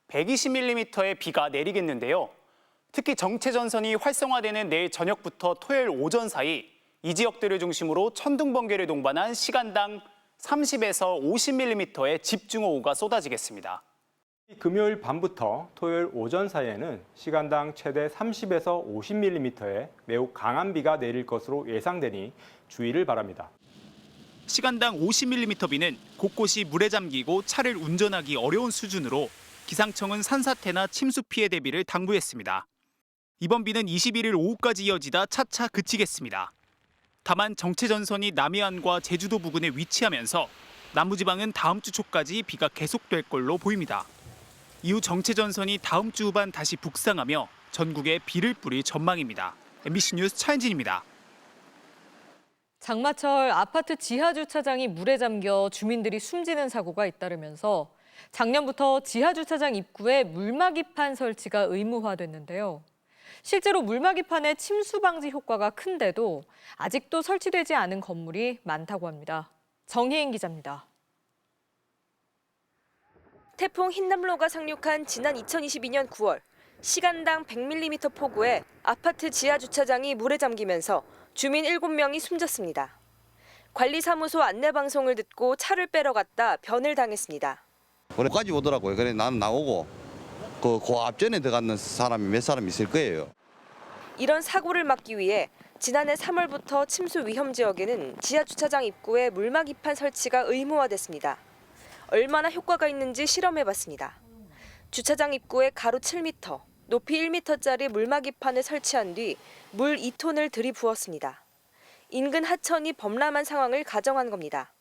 120mm의 비가 내리겠는데요. 특히 정체전선이 활성화되는 내일 저녁부터 토요일 오전 사이 이 지역들을 중심으로 천둥 번개를 동반한 시간당 30에서 50mm의 집중호우가 쏟아지겠습니다. 금요일 밤부터 토요일 오전 사이에는 시간당 최대 30에서 50mm의 매우 강한 비가 내릴 것으로 예상되니 주의를 바랍니다. 시간당 50mm 비는 곳곳이 물에 잠기고 차를 운전하기 어려운 수준으로 기상청은 산사태나 침수 피해 대비를 당부했습니다. 이번 비는 21일 오후까지 이어지다 차차 그치겠습니다. 다만 정체전선이 남해안과 제주도 부근에 위치하면서 남부지방은 다음 주 초까지 비가 계속될 걸로 보입니다. 이후 정체전선이 다음 주 후반 다시 북상하며 전국에 비를 뿌릴 전망입니다. MBC 뉴스 차현진입니다. 장마철 아파트 지하 주차장이 물에 잠겨 주민들이 숨지는 사고가 잇따르면서 작년부터 지하 주차장 입구에 물막이판 설치가 의무화됐는데요. 실제로 물막이판의 침수 방지 효과가 큰데도 아직도 설치되지 않은 건물이 많다고 합니다. 정혜인 기자입니다. 태풍 흰남로가 상륙한 지난 2022년 9월 시간당 100mm 폭우에 아파트 지하 주차장이 물에 잠기면서 주민 7명이 숨졌습니다. 관리사무소 안내방송을 듣고 차를 빼러 갔다 변을 당했습니다. 까지 오더라고요. 그래 난 나오고 그 앞전에 들어가는 사람이 몇 사람 있을 거예요. 이런 사고를 막기 위해 지난해 3월부터 침수 위험 지역에는 지하 주차장 입구에 물막이판 설치가 의무화됐습니다. 얼마나 효과가 있는지 실험해봤습니다. 주차장 입구에 가로 7m, 높이 1m짜리 물막이판을 설치한 뒤 물 2톤을 들이부었습니다. 인근 하천이 범람한 상황을 가정한 겁니다.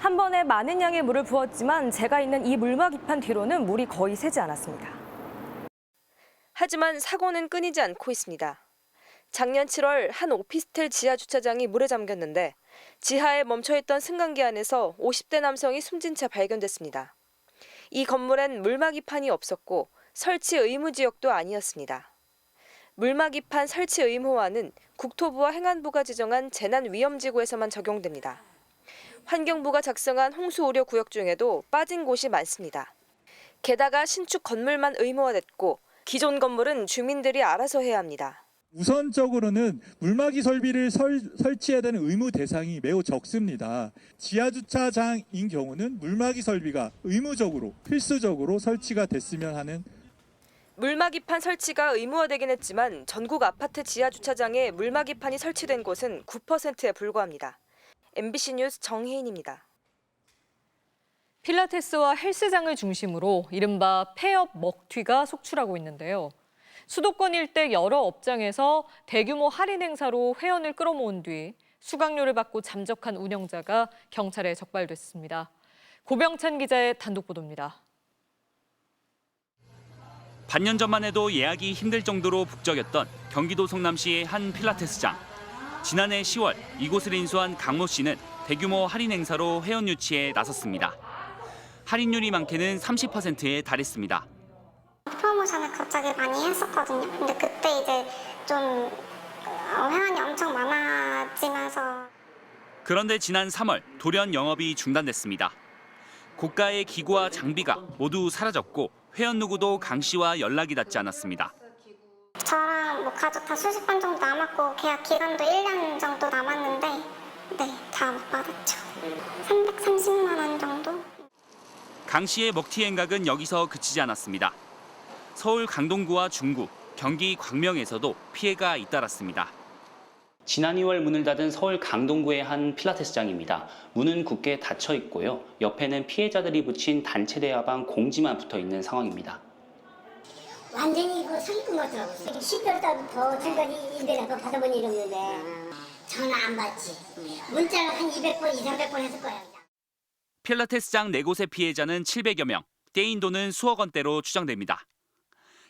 한 번에 많은 양의 물을 부었지만 제가 있는 이 물막이판 뒤로는 물이 거의 새지 않았습니다. 하지만 사고는 끊이지 않고 있습니다. 작년 7월 한 오피스텔 지하 주차장이 물에 잠겼는데 지하에 멈춰있던 승강기 안에서 50대 남성이 숨진 채 발견됐습니다. 이 건물엔 물막이판이 없었고 설치 의무 지역도 아니었습니다. 물막이판 설치 의무화는 국토부와 행안부가 지정한 재난위험지구에서만 적용됩니다. 환경부가 작성한 홍수우려 구역 중에도 빠진 곳이 많습니다. 게다가 신축 건물만 의무화됐고 기존 건물은 주민들이 알아서 해야 합니다. 우선적으로는 물막이 설비를 설치해야 되는 의무 대상이 매우 적습니다. 지하주차장인 경우는 물막이 설비가 의무적으로, 필수적으로 설치가 됐으면 하는. 물막이판 설치가 의무화되긴 했지만 전국 아파트 지하주차장에 물막이판이 설치된 곳은 9%에 불과합니다. MBC 뉴스 정혜인입니다. 필라테스와 헬스장을 중심으로 이른바 폐업 먹튀가 속출하고 있는데요. 수도권 일대 여러 업장에서 대규모 할인 행사로 회원을 끌어모은 뒤 수강료를 받고 잠적한 운영자가 경찰에 적발됐습니다. 고병찬 기자의 단독 보도입니다. 반년 전만 해도 예약이 힘들 정도로 북적였던 경기도 성남시의 한 필라테스장. 지난해 10월 이곳을 인수한 강모 씨는 대규모 할인 행사로 회원 유치에 나섰습니다. 할인율이 많게는 30%에 달했습니다. 프로모션을 갑자기 많이 했었거든요. 근데 그때 이제 좀 회원이 엄청 많아지면서. 그런데 지난 3월 돌연 영업이 중단됐습니다. 고가의 기구와 장비가 모두 사라졌고 회원 누구도 강 씨와 연락이 닿지 않았습니다. 저랑 뭐 가족 다 수십 번 정도 남았고 계약 기간도 1년 정도 남았는데 다 못 받았죠. 330만 원 정도. 강 씨의 먹튀 행각은 여기서 그치지 않았습니다. 서울 강동구와 중구, 경기 광명에서도 피해가 잇따랐습니다. 지난 2월 문을 닫은 서울 강동구의 한 필라테스장입니다. 문은 굳게 닫혀 있고요. 옆에는 피해자들이 붙인 단체 대화방 공지만 붙어 있는 상황입니다. 완전히 이거 사기꾼 같더라고요. 12월 달부터 지금까지 임대료도 받아본 일이 없는데 전화 안 받지. 문자를 한 200번, 200번 했을 거예요. 필라테스장 4곳의 피해자는 700여 명, 떼인 돈은 수억 원대로 추정됩니다.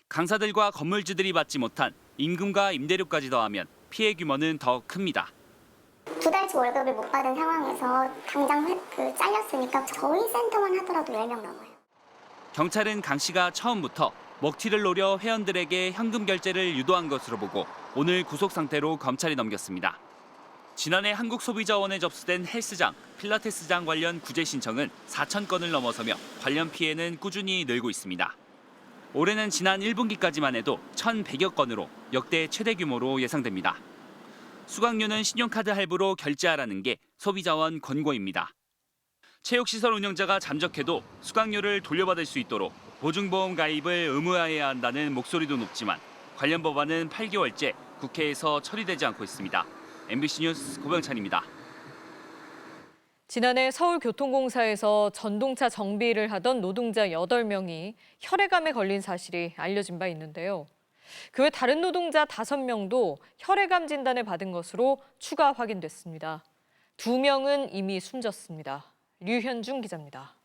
강사들과 건물주들이 받지 못한 임금과 임대료까지 더하면 피해 규모는 더 큽니다. 2달치 월급을 못 받은 상황에서 당장 잘렸으니까 저희 센터만 하더라도 10명 넘어요. 경찰은 강 씨가 처음부터 먹튀를 노려 회원들에게 현금 결제를 유도한 것으로 보고 오늘 구속 상태로 검찰에 넘겼습니다. 지난해 한국소비자원에 접수된 헬스장, 필라테스장 관련 구제 신청은 4천 건을 넘어서며 관련 피해는 꾸준히 늘고 있습니다. 올해는 지난 1분기까지만 해도 1,100여 건으로 역대 최대 규모로 예상됩니다. 수강료는 신용카드 할부로 결제하라는 게 소비자원 권고입니다. 체육시설 운영자가 잠적해도 수강료를 돌려받을 수 있도록 보증보험 가입을 의무화해야 한다는 목소리도 높지만 관련 법안은 8개월째 국회에서 처리되지 않고 있습니다. MBC 뉴스 고병찬입니다. 지난해 서울교통공사에서 전동차 정비를 하던 노동자 8명이 혈액암에 걸린 사실이 알려진 바 있는데요. 그 외 다른 노동자 5명도 혈액암 진단을 받은 것으로 추가 확인됐습니다. 2명은 이미 숨졌습니다. 류현중 기자입니다.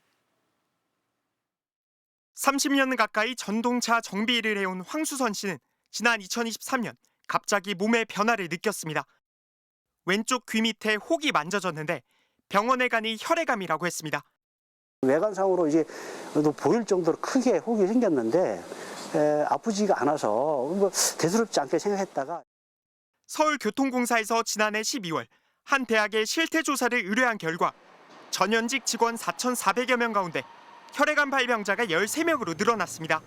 30년 가까이 전동차 정비 일을 해온 황수선 씨는 지난 2023년 갑자기 몸에 변화를 느꼈습니다. 왼쪽 귀 밑에 혹이 만져졌는데 병원에 가니 혈액암이라고 했습니다. 외관상으로 이제 보일 정도로 크게 혹이 생겼는데 아프지가 않아서 뭐 대수롭지 않게 생각했다가 서울교통공사에서 지난해 12월 한 대학의 실태조사를 의뢰한 결과 전현직 직원 4,400여 명 가운데 혈액암 발병자가 13명으로 늘어났습니다.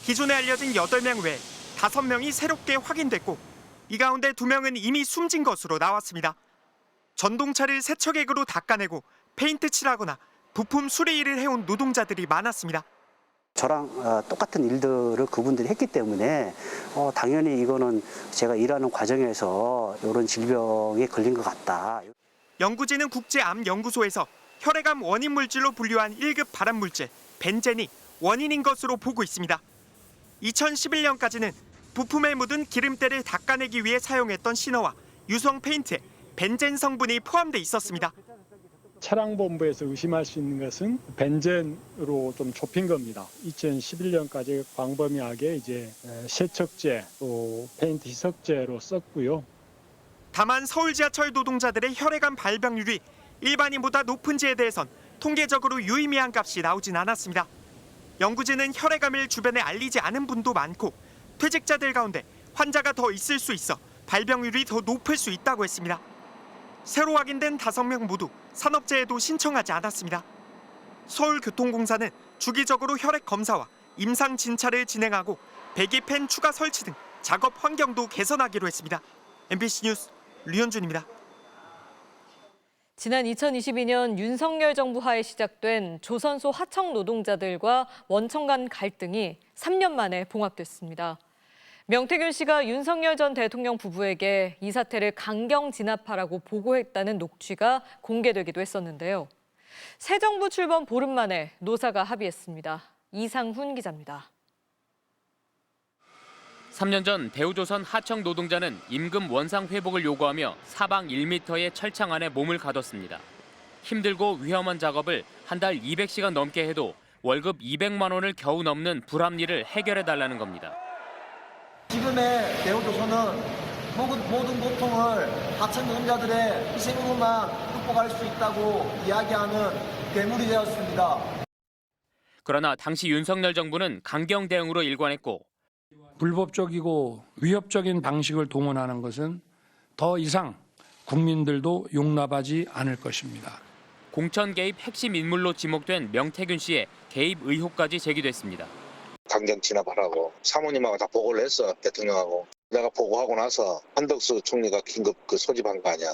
기존에 알려진 8명 외에 5명이 새롭게 확인됐고 이 가운데 2명은 이미 숨진 것으로 나왔습니다. 전동차를 세척액으로 닦아내고 페인트 칠하거나 부품 수리 일을 해온 노동자들이 많았습니다. 저랑 똑같은 일들을 그분들이 했기 때문에 당연히 이거는 제가 일하는 과정에서 이런 질병에 걸린 것 같다. 연구진은 국제암연구소에서 혈액암 원인 물질로 분류한 1급 발암물질 벤젠이 원인인 것으로 보고 있습니다. 2011년까지는 부품에 묻은 기름때를 닦아내기 위해 사용했던 시너와 유성 페인트에 벤젠 성분이 포함돼 있었습니다. 차량본부에서 의심할 수 있는 것은 벤젠으로 좀 좁힌 겁니다. 2011년까지 광범위하게 이제 세척제 또 페인트 희석제로 썼고요. 다만 서울 지하철 노동자들의 혈액암 발병률이 일반인보다 높은지에 대해선 통계적으로 유의미한 값이 나오진 않았습니다. 연구진은 혈액암을 주변에 알리지 않은 분도 많고 퇴직자들 가운데 환자가 더 있을 수 있어 발병률이 더 높을 수 있다고 했습니다. 새로 확인된 5명 모두 산업재해도 신청하지 않았습니다. 서울교통공사는 주기적으로 혈액 검사와 임상 진찰을 진행하고 배기팬 추가 설치 등 작업 환경도 개선하기로 했습니다. MBC 뉴스 류현준입니다. 지난 2022년 윤석열 정부 하에 시작된 조선소 하청 노동자들과 원청 간 갈등이 3년 만에 봉합됐습니다. 명태균 씨가 윤석열 전 대통령 부부에게 이 사태를 강경 진압하라고 보고했다는 녹취가 공개되기도 했었는데요. 새 정부 출범 보름 만에 노사가 합의했습니다. 이상훈 기자입니다. 3년 전 대우조선 하청 노동자는 임금 원상 회복을 요구하며 사방 1m의 철창 안에 몸을 가뒀습니다. 힘들고 위험한 작업을 한 달 200시간 넘게 해도 월급 200만 원을 겨우 넘는 불합리를 해결해달라는 겁니다. 지금의 대우조선은 모든 고통을 하청 노동자들의 희생으로만 극복할 수 있다고 이야기하는 괴물이 되었습니다. 그러나 당시 윤석열 정부는 강경 대응으로 일관했고 불법적이고 위협적인 방식을 동원하는 것은 더 이상 국민들도 용납하지 않을 것입니다. 공천 개입 핵심 인물로 지목된 명태균 씨의 개입 의혹까지 제기됐습니다. 강경 진압하라고 사모님하고 다 보고를 했어, 대통령하고. 내가 보고하고 나서 한덕수 총리가 긴급 소집한 거 아니야.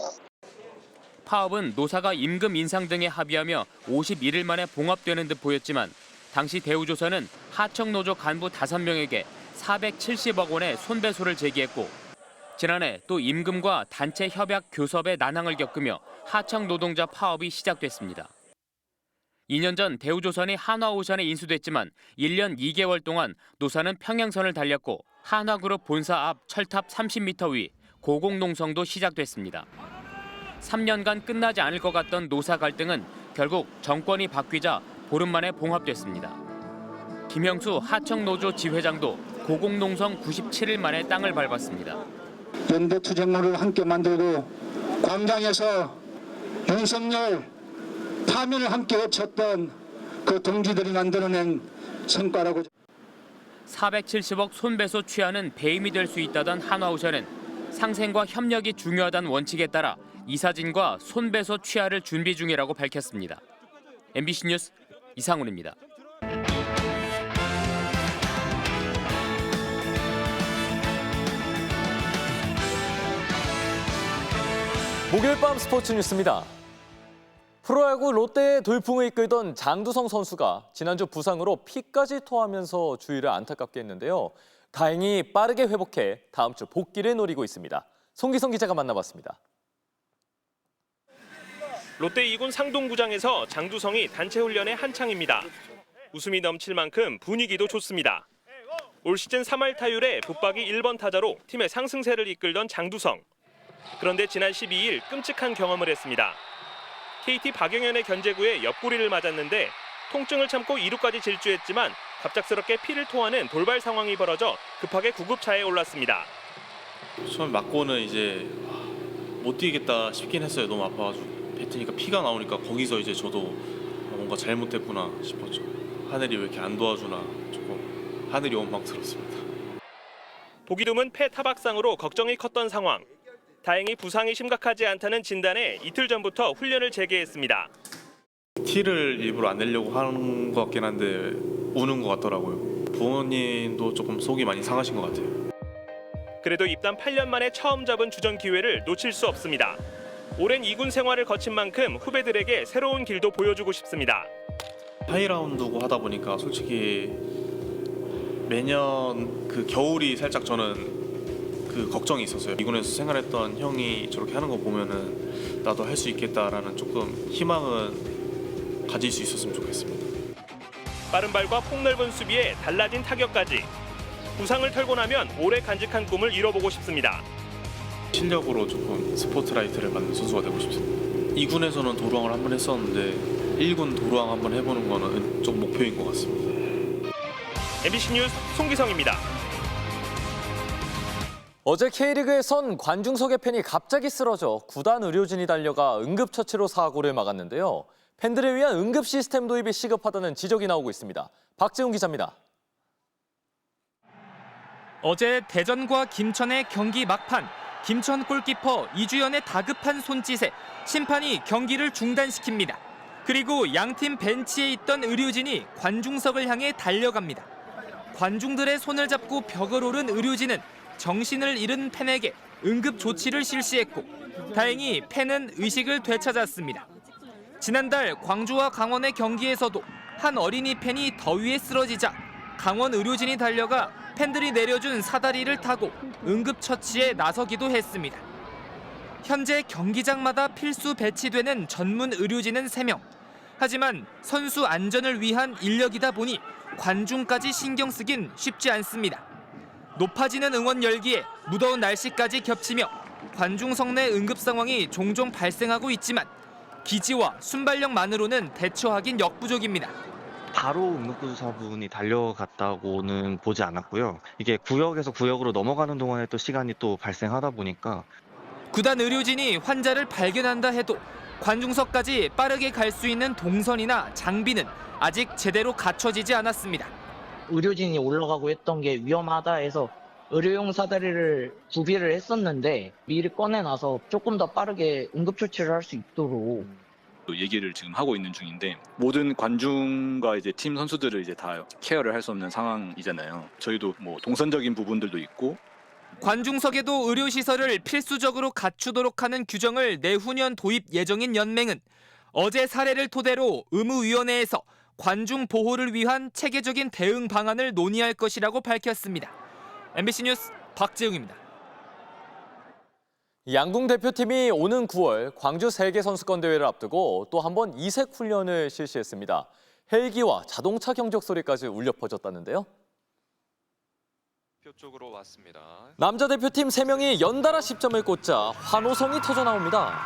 파업은 노사가 임금 인상 등에 합의하며 51일 만에 봉합되는 듯 보였지만 당시 대우조선은 하청노조 간부 5명에게 470억 원의 손배소를 제기했고 지난해 또 임금과 단체 협약 교섭의 난항을 겪으며 하청 노동자 파업이 시작됐습니다. 2년 전 대우조선이 한화오션에 인수됐지만 1년 2개월 동안 노사는 평행선을 달렸고 한화그룹 본사 앞 철탑 30m 위 고공농성도 시작됐습니다. 3년간 끝나지 않을 것 같던 노사 갈등은 결국 정권이 바뀌자 보름 만에 봉합됐습니다. 김형수 하청노조 지회장도 고공농성 97일 만에 땅을 밟았습니다. 연대 투쟁로를 함께 만들고 광장에서 윤석열 파면을 함께 외쳤던 그 동지들이 만들어낸 성과라고. 470억 손배소 취하는 배임이 될 수 있다던 한화오션은 상생과 협력이 중요하다는 원칙에 따라 이사진과 손배소 취하를 준비 중이라고 밝혔습니다. MBC 뉴스 이상훈입니다. 목요일 밤 스포츠 뉴스입니다. 프로야구 롯데의 돌풍을 이끌던 장두성 선수가 지난주 부상으로 피까지 토하면서 주위를 안타깝게 했는데요. 다행히 빠르게 회복해 다음 주 복귀를 노리고 있습니다. 송기성 기자가 만나봤습니다. 롯데 2군 상동구장에서 장두성이 단체 훈련에 한창입니다. 웃음이 넘칠 만큼 분위기도 좋습니다. 올 시즌 3할 타율에 붙박이 1번 타자로 팀의 상승세를 이끌던 장두성. 그런데 지난 12일 끔찍한 경험을 했습니다. KT 박영현의 견제구에 옆구리를 맞았는데 통증을 참고 2루까지 질주했지만 갑작스럽게 피를 토하는 돌발 상황이 벌어져 급하게 구급차에 올랐습니다. 처음 맞고는 이제 못 뛰겠다 싶긴 했어요. 너무 아파가지고 뱉으니까 피가 나오니까 거기서 이제 저도 뭔가 잘못했구나 싶었죠. 하늘이 왜 이렇게 안 도와주나 조금 하늘이 원망스럽습니다. 보기 드문 폐 타박상으로 걱정이 컸던 상황. 다행히 부상이 심각하지 않다는 진단에 이틀 전부터 훈련을 재개했습니다. 티를 일부러 안 내려고 하는 것 같긴 한데 우는 것 같더라고요. 부모님도 조금 속이 많이 상하신 것 같아요. 그래도 입단 8년 만에 처음 잡은 주전 기회를 놓칠 수 없습니다. 오랜 2군 생활을 거친 만큼 후배들에게 새로운 길도 보여주고 싶습니다. 하이라운드고 하다 보니까 솔직히 매년 그 겨울이 살짝 저는 그 걱정이 있었어요. 2군에서 생활했던 형이 저렇게 하는 거 보면은 나도 할 수 있겠다라는 조금 희망은 가질 수 있었으면 좋겠습니다. 빠른 발과 폭넓은 수비에 달라진 타격까지. 부상을 털고 나면 오래 간직한 꿈을 이뤄보고 싶습니다. 실력으로 조금 스포트라이트를 받는 선수가 되고 싶습니다. 2군에서는 도루왕을 한번 했었는데 1군 도루왕 한번 해보는 거는 좀 목표인 것 같습니다. MBC 뉴스 송기성입니다. 어제 K리그에선 관중석의 팬이 갑자기 쓰러져 구단 의료진이 달려가 응급처치로 사고를 막았는데요. 팬들을 위한 응급 시스템 도입이 시급하다는 지적이 나오고 있습니다. 박재훈 기자입니다. 어제 대전과 김천의 경기 막판, 김천 골키퍼 이주연의 다급한 손짓에 심판이 경기를 중단시킵니다. 그리고 양팀 벤치에 있던 의료진이 관중석을 향해 달려갑니다. 관중들의 손을 잡고 벽을 오른 의료진은 정신을 잃은 팬에게 응급 조치를 실시했고 다행히 팬은 의식을 되찾았습니다. 지난달 광주와 강원의 경기에서도 한 어린이 팬이 더위에 쓰러지자 강원 의료진이 달려가 팬들이 내려준 사다리를 타고 응급처치에 나서기도 했습니다. 현재 경기장마다 필수 배치되는 전문 의료진은 3명. 하지만 선수 안전을 위한 인력이다 보니 관중까지 신경 쓰긴 쉽지 않습니다. 높아지는 응원 열기에 무더운 날씨까지 겹치며 관중석 내 응급 상황이 종종 발생하고 있지만 기지와 순발력만으로는 대처하긴 역부족입니다. 바로 응급구조사분이 달려갔다고는 보지 않았고요. 이게 구역에서 구역으로 넘어가는 동안에 또 시간이 또 발생하다 보니까 구단 의료진이 환자를 발견한다 해도 관중석까지 빠르게 갈 수 있는 동선이나 장비는 아직 제대로 갖춰지지 않았습니다. 의료진이 올라가고 했던 게 위험하다 해서 의료용 사다리를 구비를 했었는데 미리 꺼내놔서 조금 더 빠르게 응급조치를 할 수 있도록 얘기를 지금 하고 있는 중인데 모든 관중과 이제 팀 선수들을 이제 다 케어를 할 수 없는 상황이잖아요. 저희도 뭐 동선적인 부분들도 있고 관중석에도 의료시설을 필수적으로 갖추도록 하는 규정을 내후년 도입 예정인 연맹은 어제 사례를 토대로 의무위원회에서 관중 보호를 위한 체계적인 대응 방안을 논의할 것이라고 밝혔습니다. MBC 뉴스 박재웅입니다. 양궁 대표팀이 오는 9월 광주 세계선수권대회를 앞두고 또 한 번 이색 훈련을 실시했습니다. 헬기와 자동차 경적 소리까지 울려 퍼졌다는데요. 쪽으로 왔습니다. 남자 대표팀 3명이 연달아 10점을 꽂자 환호성이 터져나옵니다.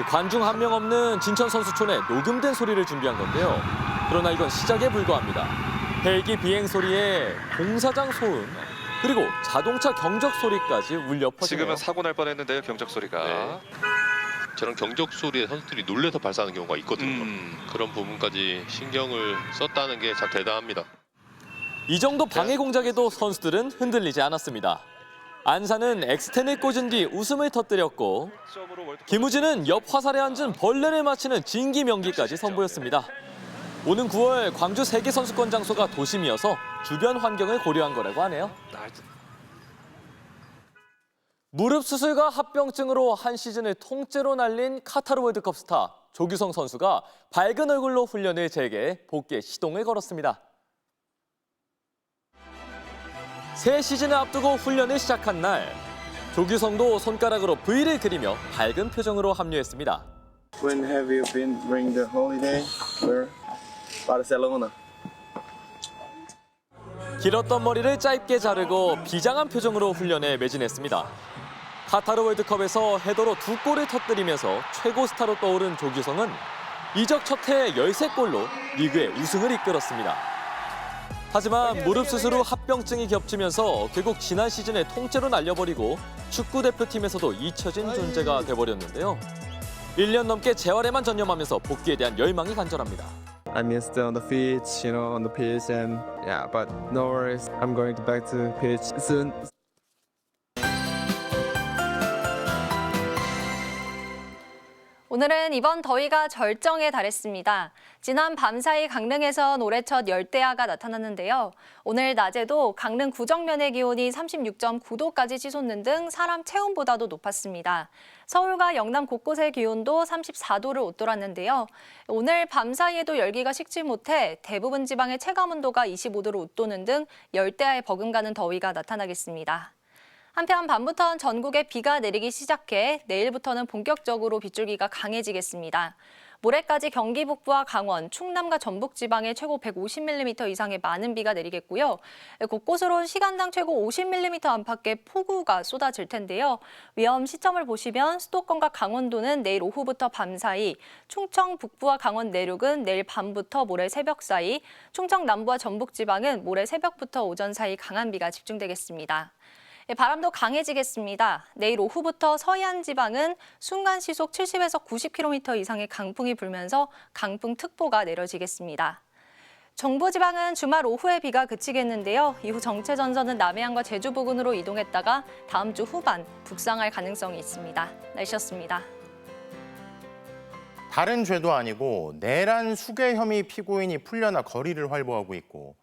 관중 한 명 없는 진천 선수촌에 녹음된 소리를 준비한 건데요. 그러나 이건 시작에 불과합니다. 헬기 비행 소리에 공사장 소음, 그리고 자동차 경적 소리까지 울려 퍼지네요. 지금은 사고 날 뻔했는데요, 경적 소리가. 네. 저런 경적 소리에 선수들이 놀래서 발사하는 경우가 있거든요. 그런 부분까지 신경을 썼다는 게 참 대단합니다. 이 정도 방해 공작에도 선수들은 흔들리지 않았습니다. 안산은 엑스텐을 꽂은 뒤 웃음을 터뜨렸고 김우진은 옆 화살에 앉은 벌레를 맞히는 진기 명기까지 선보였습니다. 오는 9월 광주 세계선수권 장소가 도심이어서 주변 환경을 고려한 거라고 하네요. 무릎 수술과 합병증으로 한 시즌을 통째로 날린 카타르 월드컵 스타 조규성 선수가 밝은 얼굴로 훈련을 재개해 복귀에 시동을 걸었습니다. 새 시즌을 앞두고 훈련을 시작한 날, 조규성도 손가락으로 V를 그리며 밝은 표정으로 합류했습니다. When have you been during the holiday? Where? Barcelona. 길었던 머리를 짧게 자르고 비장한 표정으로 훈련에 매진했습니다. 카타르 월드컵에서 헤더로 2골을 터뜨리면서 최고 스타로 떠오른 조규성은 이적 첫 해에 13골로 리그의 우승을 이끌었습니다. 하지만 무릎 수술 후 합병증이 겹치면서 결국 지난 시즌에 통째로 날려버리고 축구 대표팀에서도 잊혀진 존재가 돼버렸는데요. 1년 넘게 재활에만 전념하면서 복귀에 대한 열망이 간절합니다. I missed on the pitch, on the pitch, and yeah, but no worries. I'm going back to pitch soon. 오늘은 이번 더위가 절정에 달했습니다. 지난 밤사이 강릉에선 올해 첫 열대야가 나타났는데요. 오늘 낮에도 강릉 구정면의 기온이 36.9도까지 치솟는 등 사람 체온보다도 높았습니다. 서울과 영남 곳곳의 기온도 34도를 웃돌았는데요. 오늘 밤사이에도 열기가 식지 못해 대부분 지방의 체감온도가 25도를 웃도는 등 열대야에 버금가는 더위가 나타나겠습니다. 한편 밤부터는 전국에 비가 내리기 시작해 내일부터는 본격적으로 빗줄기가 강해지겠습니다. 모레까지 경기 북부와 강원, 충남과 전북 지방에 최고 150mm 이상의 많은 비가 내리겠고요. 곳곳으로 시간당 최고 50mm 안팎의 폭우가 쏟아질 텐데요. 위험 시점을 보시면 수도권과 강원도는 내일 오후부터 밤 사이, 충청 북부와 강원 내륙은 내일 밤부터 모레 새벽 사이, 충청 남부와 전북 지방은 모레 새벽부터 오전 사이 강한 비가 집중되겠습니다. 바람도 강해지겠습니다. 내일 오후부터 서해안 지방은 순간 시속 70에서 90km 이상의 강풍이 불면서 강풍특보가 내려지겠습니다. 정부지방은 주말 오후에 비가 그치겠는데요. 이후 정체 전선은 남해안과 제주 부근으로 이동했다가 다음 주 후반 북상할 가능성이 있습니다. 날씨였습니다. 다른 죄도 아니고 내란 수괴 혐의 피고인이 풀려나 거리를 활보하고 있고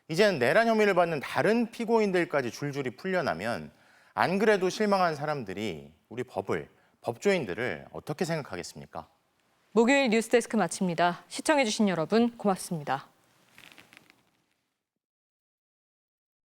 이제는 내란 혐의를 받는 다른 피고인들까지 줄줄이 풀려나면 안 그래도 실망한 사람들이 우리 법을, 법조인들을 어떻게 생각하겠습니까? 목요일 뉴스데스크 마칩니다. 시청해주신 여러분 고맙습니다.